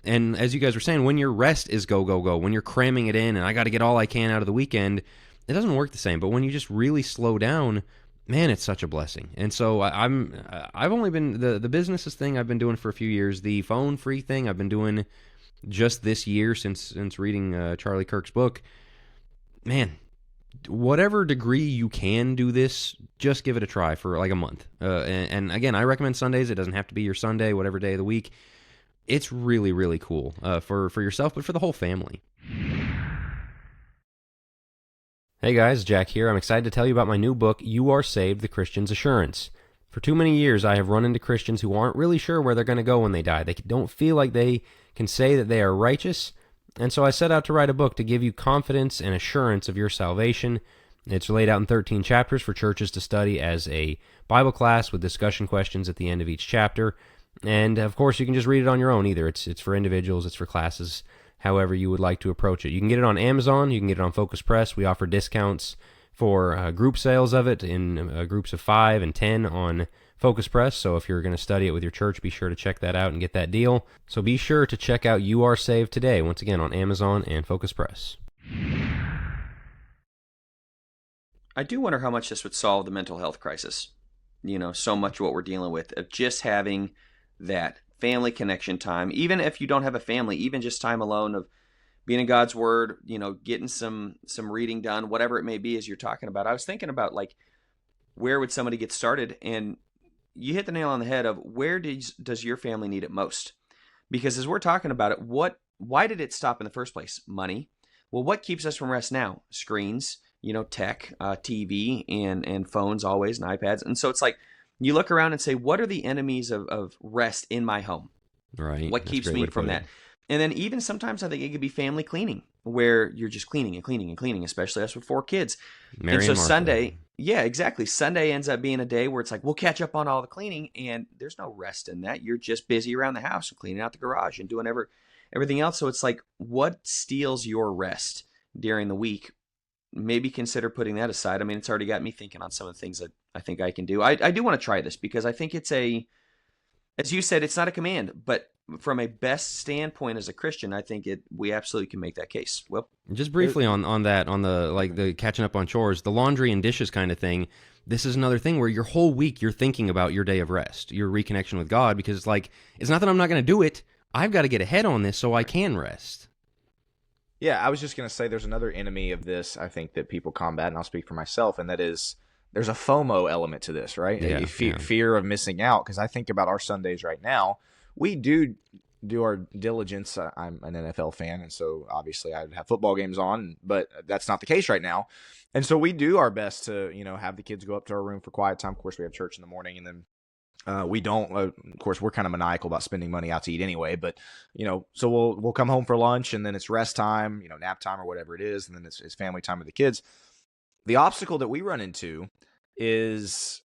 as you guys were saying, when your rest is go, go, go, when you're cramming it in and I got to get all I can out of the weekend, it doesn't work the same. But when you just really slow down, man, it's such a blessing. And so I've only been, the businesses thing I've been doing for a few years. The phone free thing I've been doing just this year since reading Charlie Kirk's book. Man, whatever degree you can do this, just give it a try for like a month. And again, I recommend Sundays. It doesn't have to be your Sunday, whatever day of the week. It's really, really cool for yourself, but for the whole family. Hey guys, Jack here. I'm excited to tell you about my new book, You Are Saved, The Christian's Assurance. For too many years, I have run into Christians who aren't really sure where they're going to go when they die. They don't feel like they can say that they are righteous. And so I set out to write a book to give you confidence and assurance of your salvation. It's laid out in 13 chapters for churches to study as a Bible class with discussion questions at the end of each chapter. And of course, you can just read it on your own either. It's for individuals, it's for classes, however you would like to approach it. You can get it on Amazon, you can get it on Focus Press. We offer discounts for group sales of it in groups of 5 and 10 on Focus Press. So if you're going to study it with your church, be sure to check that out and get that deal. So be sure to check out You Are Saved today, once again on Amazon and Focus Press. I do wonder how much this would solve the mental health crisis. So much of what we're dealing with, of just having that family connection time, even if you don't have a family, even just time alone of being in God's Word, getting some reading done, whatever it may be, as you're talking about. I was thinking about, like, where would somebody get started? And you hit the nail on the head of where does your family need it most? Because as we're talking about it, why did it stop in the first place? Money. Well, what keeps us from rest now? Screens, tech, TV, and phones always, and iPads. And so it's like, you look around and say, what are the enemies of rest in my home? Right. What keeps me from that? And then even sometimes I think it could be family cleaning, where you're just cleaning and cleaning and cleaning, especially us with 4 kids. Mary and so and Martha. Sunday, yeah, exactly. Sunday ends up being a day where it's like, we'll catch up on all the cleaning, and there's no rest in that. You're just busy around the house and cleaning out the garage and doing everything else. So it's like, what steals your rest during the week? Maybe consider putting that aside. I mean, it's already got me thinking on some of the things that I think I can do. I do want to try this because I think it's as you said, it's not a command, but from a best standpoint as a Christian, I think we absolutely can make that case. Well, Just briefly on the catching up on chores, the laundry and dishes kind of thing. This is another thing where your whole week you're thinking about your day of rest, your reconnection with God, because it's like, it's not that I'm not going to do it. I've got to get ahead on this so I can rest. Yeah, I was just going to say there's another enemy of this, I think, that people combat, and I'll speak for myself, and that is there's a FOMO element to this, right? Yeah, Fear of missing out, because I think about our Sundays right now. We do our diligence. I'm an NFL fan, and so obviously I have football games on, but that's not the case right now. And so we do our best to, have the kids go up to our room for quiet time. Of course, we have church in the morning, and then we don't. Of course, we're kind of maniacal about spending money out to eat anyway. But so we'll come home for lunch, and then it's rest time, nap time or whatever it is, and then it's family time with the kids. The obstacle that we run into is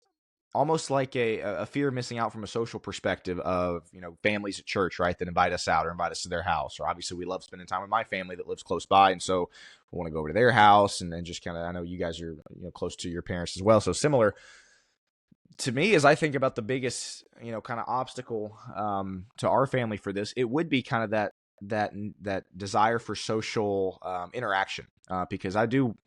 almost like a fear of missing out from a social perspective of, families at church, right, that invite us out or invite us to their house. Or obviously we love spending time with my family that lives close by. And so we want to go over to their house and then just kind of, I know you guys are close to your parents as well. So similar to me, as I think about the biggest, kind of obstacle to our family for this, it would be kind of that desire for social interaction, because I do,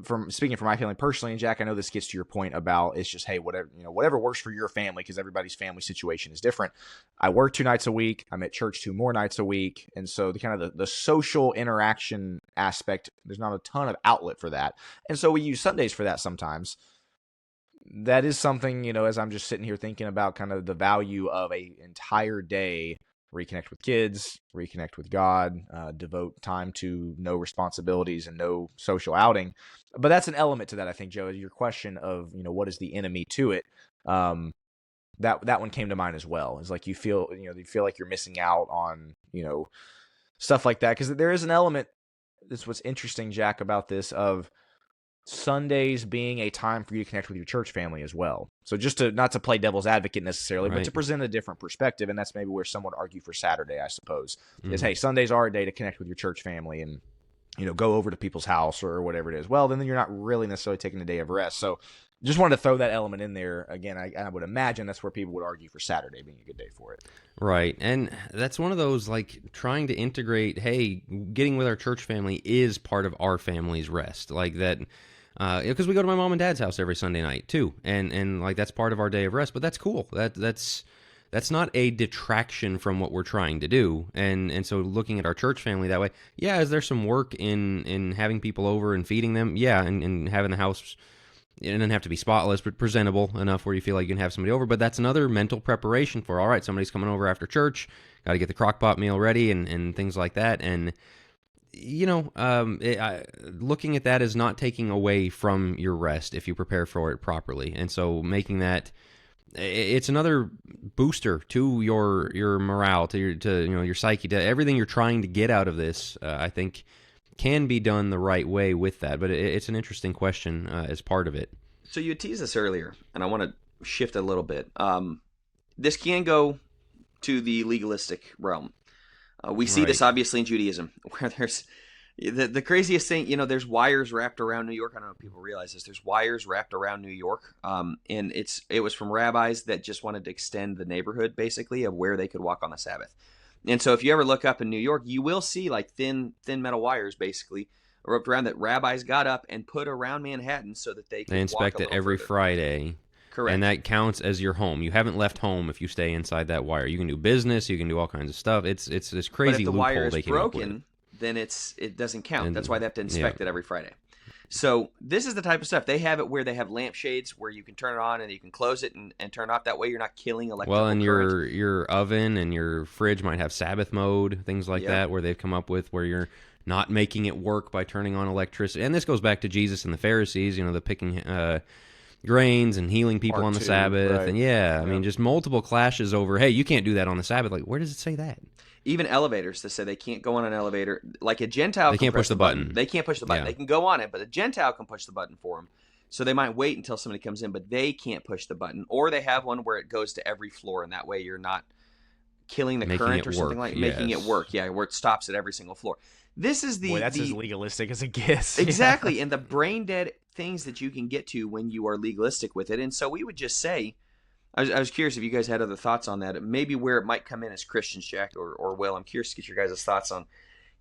from speaking for my family personally, and Jack, I know this gets to your point about it's just, hey, whatever works for your family, because everybody's family situation is different. I work 2 nights a week. I'm at church 2 more nights a week. And so the social interaction aspect, there's not a ton of outlet for that. And so we use Sundays for that sometimes. That is something, as I'm just sitting here thinking about kind of the value of a entire day, reconnect with kids, reconnect with God, devote time to no responsibilities and no social outing. But that's an element to that, I think, Joe. Your question of, what is the enemy to it? That one came to mind as well. It's like you feel like you're missing out on, stuff like that. Because there is an element, that's what's interesting, Jack, about this, of Sundays being a time for you to connect with your church family as well. So just not to play devil's advocate necessarily, right, but to present a different perspective. And that's maybe where some would argue for Saturday, I suppose, is, hey, Sundays are a day to connect with your church family and, go over to people's house or whatever it is. Well, then you're not really necessarily taking a day of rest. So just wanted to throw that element in there. Again, I would imagine that's where people would argue for Saturday being a good day for it. Right. And that's one of those, like, trying to integrate, hey, getting with our church family is part of our family's rest. Like that, because we go to my mom and dad's house every Sunday night too, and like that's part of our day of rest. But that's cool. That's not a detraction from what we're trying to do. And so looking at our church family that way, yeah, is there some work in having people over and feeding them? Yeah, and having the house, it doesn't have to be spotless, but presentable enough where you feel like you can have somebody over. But that's another mental preparation for, all right, somebody's coming over after church, got to get the crock pot meal ready and things like that. And looking at that is not taking away from your rest if you prepare for it properly. And so making that, it's another booster to your morale, to your psyche, to everything you're trying to get out of this. I think can be done the right way with that. But it's an interesting question as part of it. So you teased this earlier, and I want to shift a little bit. This can go to the legalistic realm. We see this obviously in Judaism, where there's the craziest thing, there's wires wrapped around New York. I don't know if people realize this. There's wires wrapped around New York. And it was from rabbis that just wanted to extend the neighborhood, basically, of where they could walk on the Sabbath. And so if you ever look up in New York, you will see like thin metal wires, basically, wrapped around that rabbis got up and put around Manhattan so that they could inspect it every Friday. Correct. And that counts as your home. You haven't left home if you stay inside that wire. You can do business. You can do all kinds of stuff. It's this crazy loophole they came up with. But if the wire is broken, then it doesn't count. That's why they have to inspect it every Friday. So this is the type of stuff. They have it where they have lampshades where you can turn it on and you can close it and turn it off. That way you're not killing electrical current. Well, and your oven and your fridge might have Sabbath mode, things like that, where they've come up with where you're not making it work by turning on electricity. And this goes back to Jesus and the Pharisees, the picking grains and healing people on the Sabbath. Right. And I mean, just multiple clashes over, hey, you can't do that on the Sabbath. Like, where does it say that? Even elevators, they say they can't go on an elevator. Like a Gentile they can't push the button. They can't push the button. They can go on it, but a Gentile can push the button for them. So they might wait until somebody comes in, but they can't push the button. Or they have one where it goes to every floor, and that way you're not killing the current or something like making it work. Yeah, where it stops at every single floor. This is that's as legalistic as it gets. Exactly, and the brain dead things that you can get to when you are legalistic with it. And so we would just say, I was curious if you guys had other thoughts on that. Maybe where it might come in as Christians, Jack or Will. I'm curious to get your guys' thoughts on,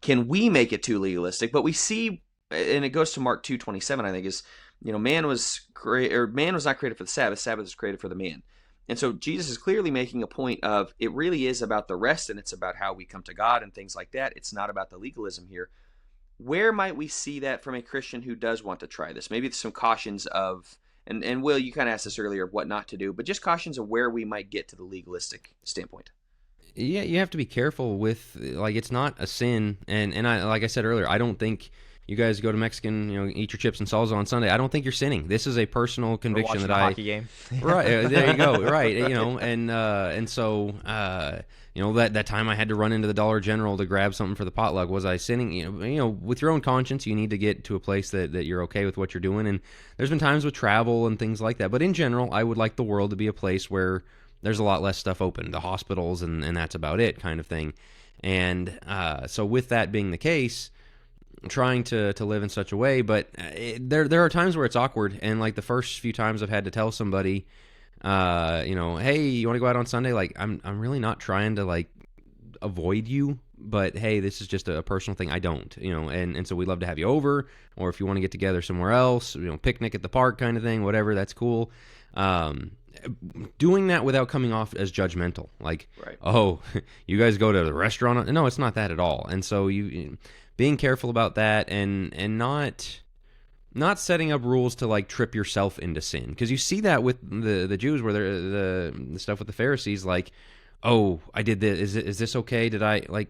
can we make it too legalistic? But we see, and it goes to Mark 2:27, I think, is, man was not created for the Sabbath. Sabbath is created for the man. And so Jesus is clearly making a point of, it really is about the rest, and it's about how we come to God and things like that. It's not about the legalism here. Where might we see that from a Christian who does want to try this? Maybe some cautions of, and Will, you kind of asked this earlier, of what not to do, but just cautions of where we might get to the legalistic standpoint. Yeah, you have to be careful with, like, it's not a sin, and I, like I said earlier, I don't think you guys go to Mexican, eat your chips and salsa on Sunday. I don't think you're sinning. This is a personal conviction that a hockey game. Right, there you go. Right, and so that time I had to run into the Dollar General to grab something for the potluck. Was I sinning? With your own conscience, you need to get to a place that you're okay with what you're doing. And there's been times with travel and things like that. But in general, I would like the world to be a place where there's a lot less stuff open, the hospitals, and that's about it, kind of thing. And so with that being the case, trying to live in such a way, but there are times where it's awkward, and like the first few times I've had to tell somebody, hey, you want to go out on Sunday? Like, I'm really not trying to like avoid you, but hey, this is just a personal thing. I don't, and so we'd love to have you over, or if you want to get together somewhere else, picnic at the park kind of thing, whatever, that's cool. Doing that without coming off as judgmental, like, right. Oh, you guys go to the restaurant? No, it's not that at all. And so you being careful about that, and not setting up rules to like trip yourself into sin, because you see that with the Jews, where they're the stuff with the Pharisees, like, oh, I did this, is this okay? Did I, like,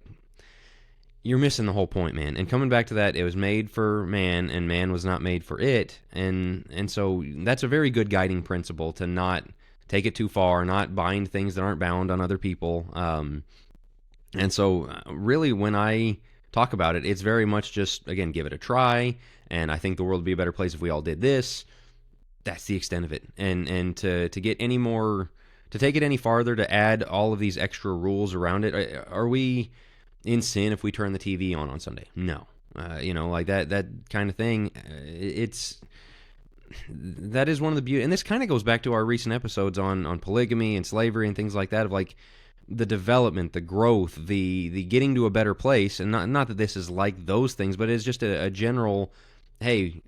you're missing the whole point, man. And coming back to that, it was made for man, and man was not made for it, and so that's a very good guiding principle, to not take it too far, not bind things that aren't bound on other people. And so really, when I talk about it, it's very much just, again, give it a try, and I think the world would be a better place if we all did this. That's the extent of it. And to get any more, to take it any farther, to add all of these extra rules around it, are we in sin if we turn the TV on Sunday? No. Like that kind of thing. That is one of the beauty, and this kind of goes back to our recent episodes on polygamy and slavery and things like that, of like the development, the growth, the getting to a better place. And not that this is like those things, but it's just a general, hey,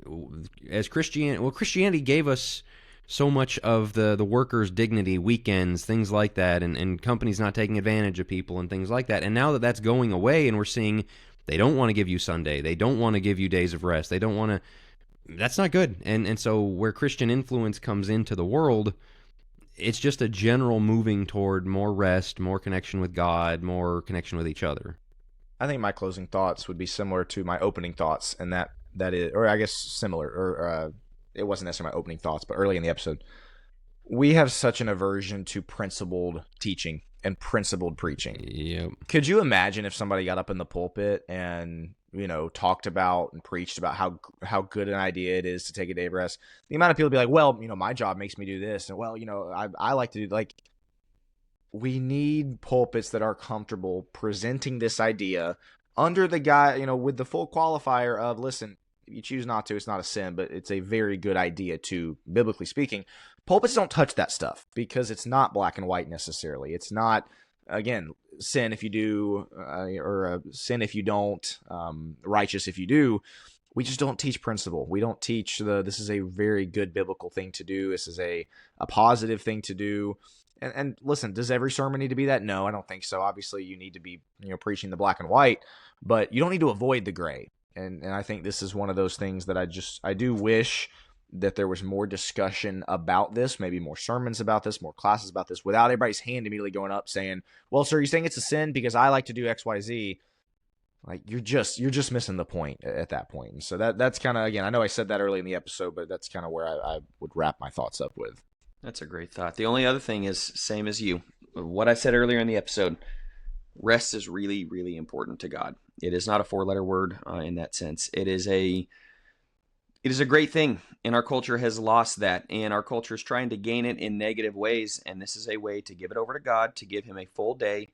as Christianity gave us so much of the workers' dignity, weekends, things like that, and companies not taking advantage of people and things like that. And now that that's going away, and we're seeing they don't want to give you Sunday, they don't want to give you days of rest, they don't want to, that's not good. And so where Christian influence comes into the world, it's just a general moving toward more rest, more connection with God, more connection with each other. I think my closing thoughts would be similar to my opening thoughts, and that is, or I guess similar, or it wasn't necessarily my opening thoughts, but early in the episode, we have such an aversion to principled teaching and principled preaching. Yep. Could you imagine if somebody got up in the pulpit and talked about and preached about how good an idea it is to take a day of rest? The amount of people be like, well, my job makes me do this, and well, I like to do, like, we need pulpits that are comfortable presenting this idea under the guy, with the full qualifier of, listen, if you choose not to, it's not a sin, but it's a very good idea too, biblically speaking. Pulpits don't touch that stuff because it's not black and white necessarily. It's not, again, sin if you do, or sin if you don't, righteous if you do. We just don't teach principle. We don't teach this is a very good biblical thing to do. This is a positive thing to do. And listen, does every sermon need to be that? No, I don't think so. Obviously, you need to be preaching the black and white, but you don't need to avoid the gray. And I think this is one of those things that I do wish that there was more discussion about this, maybe more sermons about this, more classes about this, without everybody's hand immediately going up saying, well, sir, you're saying it's a sin because I like to do X, Y, Z. Like, you're just missing the point at that point. And so that's kind of, again, I know I said that early in the episode, but that's kind of where I would wrap my thoughts up with. That's a great thought. The only other thing is, same as you, what I said earlier in the episode, rest is really, really important to God. It is not a four-letter word in that sense. It is a great thing, and our culture has lost that, and our culture is trying to gain it in negative ways, and this is a way to give it over to God, to give him a full day,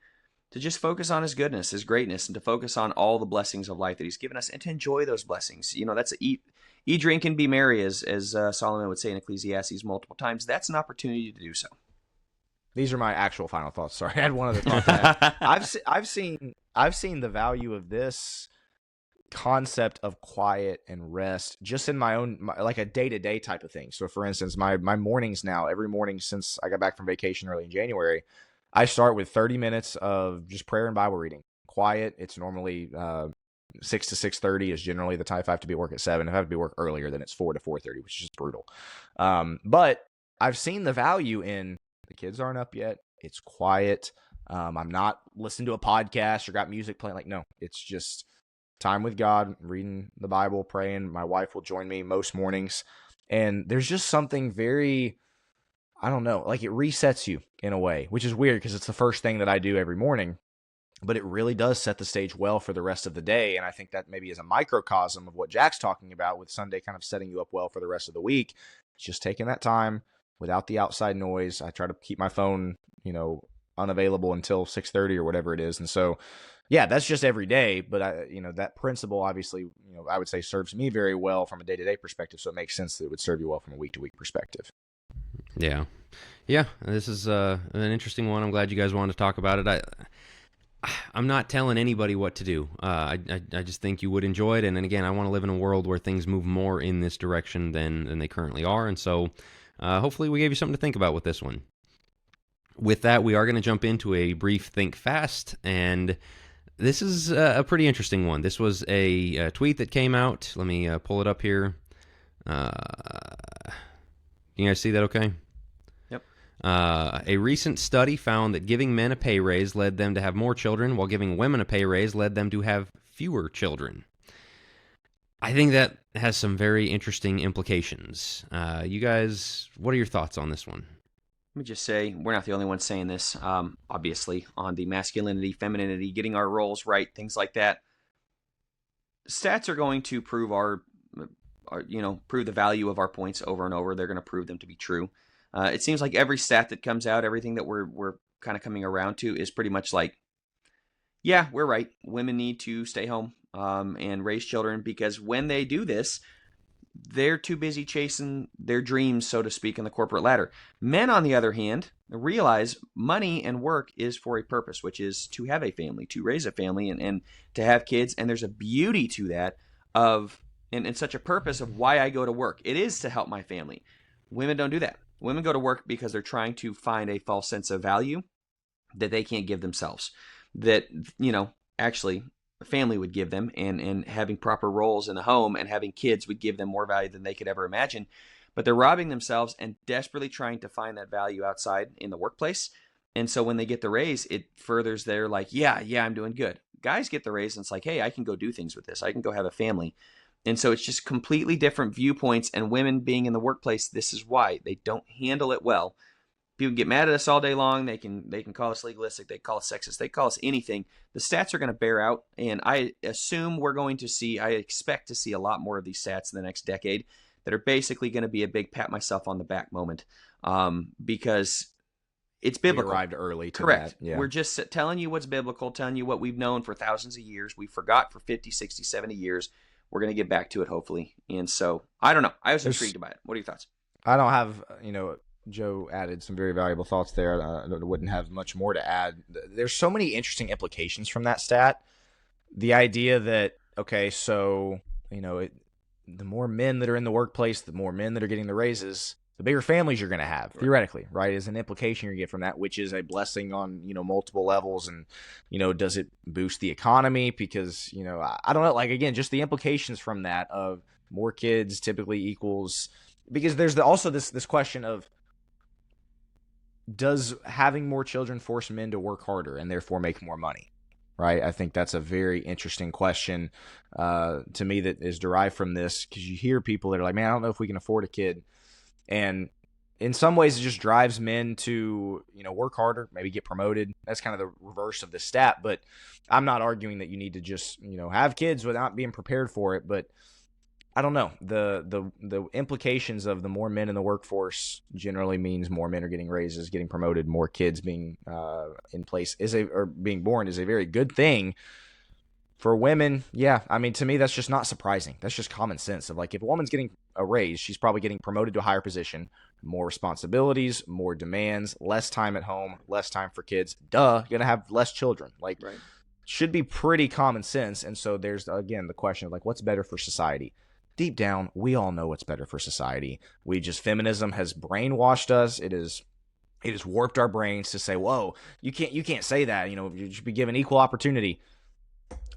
to just focus on his goodness, his greatness, and to focus on all the blessings of life that he's given us, and to enjoy those blessings. That's eat, drink, and be merry, as Solomon would say in Ecclesiastes multiple times. That's an opportunity to do so. These are my actual final thoughts. Sorry, I had one other thought. To add. I've seen the value of this concept of quiet and rest just in my own, like a day-to-day type of thing. So for instance, my mornings now, every morning since I got back from vacation early in January, I start with 30 minutes of just prayer and Bible reading. Quiet. It's normally 6 to 6:30 is generally the time. If I have to be at work at 7, if I have to be at work earlier, then it's 4 to 4:30, which is just brutal. But I've seen the value in the kids aren't up yet. It's quiet. I'm not listening to a podcast or got music playing. Like, no, it's just time with God, reading the Bible, praying. My wife will join me most mornings. And there's just something very, I don't know, like it resets you in a way, which is weird because it's the first thing that I do every morning. But it really does set the stage well for the rest of the day. And I think that maybe is a microcosm of what Jack's talking about with Sunday kind of setting you up well for the rest of the week. It's just taking that time without the outside noise. I try to keep my phone, unavailable until 6:30 or whatever it is. And so, yeah, that's just every day. But that principle obviously, I would say serves me very well from a day-to-day perspective. So it makes sense that it would serve you well from a week-to-week perspective. Yeah. This is an interesting one. I'm glad you guys wanted to talk about it. I'm not telling anybody what to do. I just think you would enjoy it. And then again, I want to live in a world where things move more in this direction than they currently are. And so hopefully we gave you something to think about with this one. With that, we are going to jump into a brief think fast. And this is a pretty interesting one. This was a tweet that came out. Let me pull it up here. You guys see that okay? A recent study found that giving men a pay raise led them to have more children, while giving women a pay raise led them to have fewer children. I think that has some very interesting implications. You guys, what are your thoughts on this one? Let me just say, we're not the only ones saying this, obviously, on the masculinity, femininity, getting our roles right, things like that. Stats are going to prove prove the value of our points over and over. They're going to prove them to be true. It seems like every stat that comes out, everything that we're kind of coming around to is pretty much like, yeah, we're right. Women need to stay home and raise children because when they do this, they're too busy chasing their dreams, so to speak, on the corporate ladder. Men, on the other hand, realize money and work is for a purpose, which is to have a family, to raise a family and to have kids. And there's a beauty to that and such a purpose of why I go to work. It is to help my family. Women don't do that. Women go to work because they're trying to find a false sense of value that they can't give themselves. That, actually a family would give them, and having proper roles in the home and having kids would give them more value than they could ever imagine. But they're robbing themselves and desperately trying to find that value outside in the workplace. And so when they get the raise, it furthers their yeah, I'm doing good. Guys get the raise and it's like, hey, I can go do things with this. I can go have a family. And so it's just completely different viewpoints, and women being in the workplace, this is why they don't handle it well. People get mad at us all day long. They can call us legalistic. They call us sexist. They call us anything. The stats are going to bear out, and I expect to see a lot more of these stats in the next decade that are basically going to be a big pat myself on the back moment because it's biblical. We arrived early to Correct. that. Yeah. We're just telling you what's biblical, telling you what we've known for thousands of years. We forgot for 50, 60, 70 years. We're going to get back to it, hopefully. And so, I don't know. I was intrigued by it. What are your thoughts? I don't have, Joe added some very valuable thoughts there. I wouldn't have much more to add. There's so many interesting implications from that stat. The idea that, okay, so, the more men that are in the workplace, the more men that are getting the raises, the bigger families you're going to have, theoretically, right, is an implication you get from that, which is a blessing on, multiple levels. And, does it boost the economy? Because, I don't know, like, again, just the implications from that of more kids typically equals, because there's also this question of, does having more children force men to work harder and therefore make more money? Right. I think that's a very interesting question to me that is derived from this, because you hear people that are like, man, I don't know if we can afford a kid. And in some ways, it just drives men to, work harder, maybe get promoted. That's kind of the reverse of the stat. But I'm not arguing that you need to just, have kids without being prepared for it. But I don't know. The implications of the more men in the workforce generally means more men are getting raises, getting promoted, more kids being in place or being born is a very good thing For women, yeah, I mean, to me, that's just not surprising. That's just common sense of like, if a woman's getting a raise, she's probably getting promoted to a higher position, more responsibilities, more demands, less time at home, less time for kids. Duh, you're gonna have less children. Like, Right. should be pretty common sense. And so there's, again, the question of like, what's better for society? Deep down, we all know what's better for society. Feminism has brainwashed us. It has warped our brains to say, whoa, you can't say that. You should be given equal opportunity.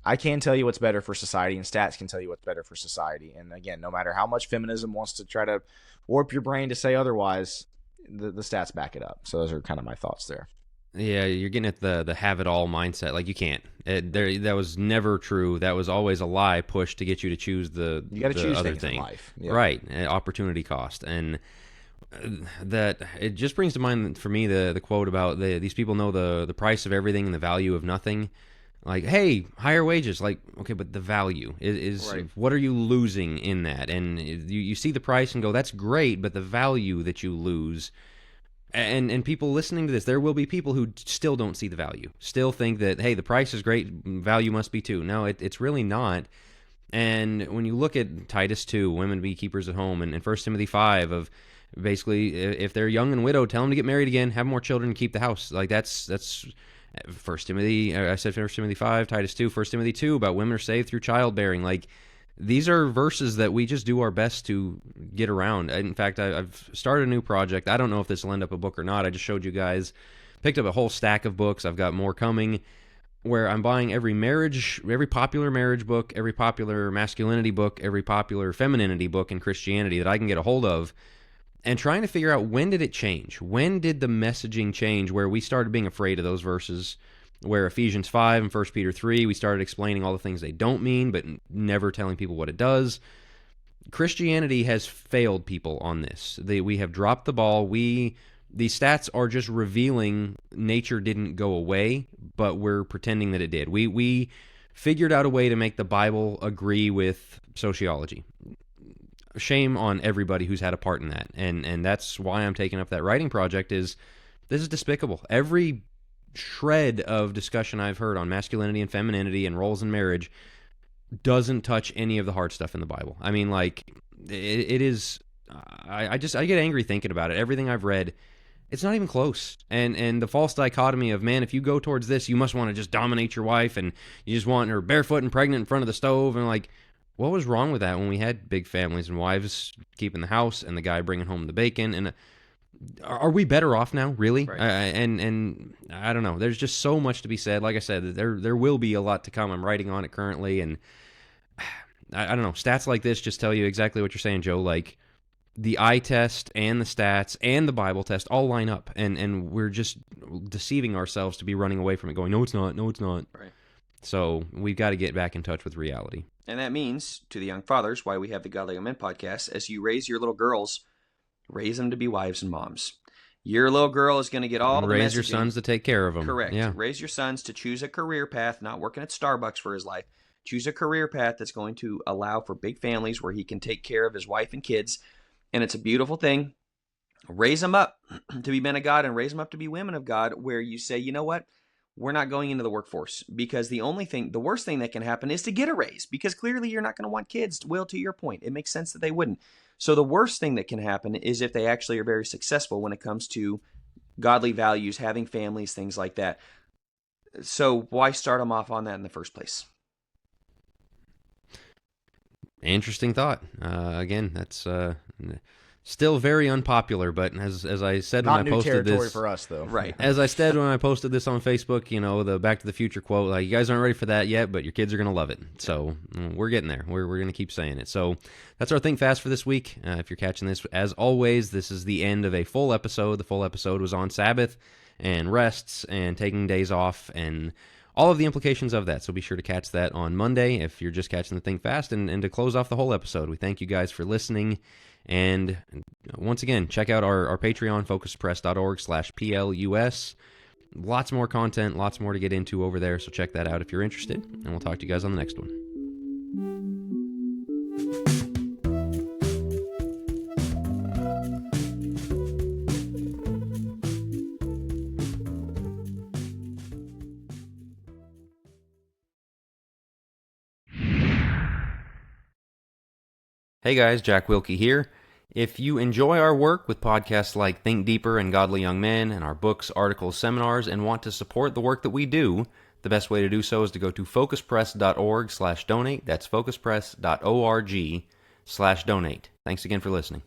I can tell you what's better for society, and stats can tell you what's better for society. And again, no matter how much feminism wants to try to warp your brain to say otherwise, the stats back it up. So those are kind of my thoughts there. Yeah, you're getting at the have it all mindset. Like, you can't. That was never true. That was always a lie pushed to get you to choose You got to choose other things thing. in life. Yeah. Right, opportunity cost. And that it just brings to mind for me the quote about these people know the price of everything and the value of nothing. Like, hey, higher wages. Like, okay, but the value is Right. What are you losing in that? And you see the price and go, that's great, but the value that you lose. And people listening to this, there will be people who still don't see the value, still think that, hey, the price is great, value must be too. No, it's really not. And when you look at Titus 2, women be keepers at home, and 1 Timothy 5 of basically, if they're young and widowed, tell them to get married again, have more children, keep the house. Like, that's 1 Timothy, I said 1 Timothy 5, Titus 2, 1 Timothy 2 about women are saved through childbearing. Like, these are verses that we just do our best to get around. In fact, I've started a new project. I don't know if this will end up a book or not. I just showed you guys, picked up a whole stack of books. I've got more coming, where I'm buying every popular marriage book, every popular masculinity book, every popular femininity book in Christianity that I can get a hold of, and trying to figure out, when did it change? When did the messaging change where we started being afraid of those verses? Where Ephesians 5 and 1 Peter 3, we started explaining all the things they don't mean, but never telling people what it does. Christianity has failed people on this. We have dropped the ball. These stats are just revealing nature didn't go away, but we're pretending that it did. We figured out a way to make the Bible agree with sociology. Shame on everybody who's had a part in that. And that's why I'm taking up that writing project. This is despicable. Every shred of discussion I've heard on masculinity and femininity and roles in marriage doesn't touch any of the hard stuff in the Bible. I mean, like, it is. I get angry thinking about it. Everything I've read, it's not even close. And the false dichotomy of, man, if you go towards this, you must want to just dominate your wife, and you just want her barefoot and pregnant in front of the stove. And like, what was wrong with that when we had big families and wives keeping the house and the guy bringing home the bacon? And are we better off now, really? Right. And I don't know. There's just so much to be said. Like I said, there will be a lot to come. I'm writing on it currently, and I don't know. Stats like this just tell you exactly what you're saying, Joe. Like, the eye test and the stats and the Bible test all line up, and we're just deceiving ourselves to be running away from it, going, no, it's not. Right. So we've got to get back in touch with reality. And that means, to the young fathers, why we have the Godly Young Men podcast, as you raise your little girls, raise them to be wives and moms. Your little girl is going to get all the raise your messaging. sons to take care of them. Correct. Yeah. Raise your sons to choose a career path, not working at Starbucks for his life. Choose a career path that's going to allow for big families where he can take care of his wife and kids. And it's a beautiful thing. Raise them up to be men of God, and raise them up to be women of God, where you say, you know what? We're not going into the workforce, because the worst thing that can happen is to get a raise, because clearly you're not going to want kids. Will, to your point, it makes sense that they wouldn't. So the worst thing that can happen is if they actually are very successful when it comes to godly values, having families, things like that. So why start them off on that in the first place? Interesting thought. Again, that's still very unpopular, but as I said Not when I new posted territory this, for us, though. Right. as I said when I posted this on Facebook, the Back to the Future quote, like, you guys aren't ready for that yet, but your kids are going to love it. So we're getting there. We're going to keep saying it. So that's our Think Fast for this week. If you're catching this, as always, this is the end of a full episode. The full episode was on Sabbath and rests and taking days off and all of the implications of that. So be sure to catch that on Monday if you're just catching the Think Fast. And to close off the whole episode, we thank you guys for listening. And once again, check out our Patreon, focuspress.org/PLUS. Lots more content, lots more to get into over there. So check that out if you're interested. And we'll talk to you guys on the next one. Hey guys, Jack Wilkie here. If you enjoy our work with podcasts like Think Deeper and Godly Young Men and our books, articles, seminars, and want to support the work that we do, the best way to do so is to go to focuspress.org/donate. That's focuspress.org/donate. Thanks again for listening.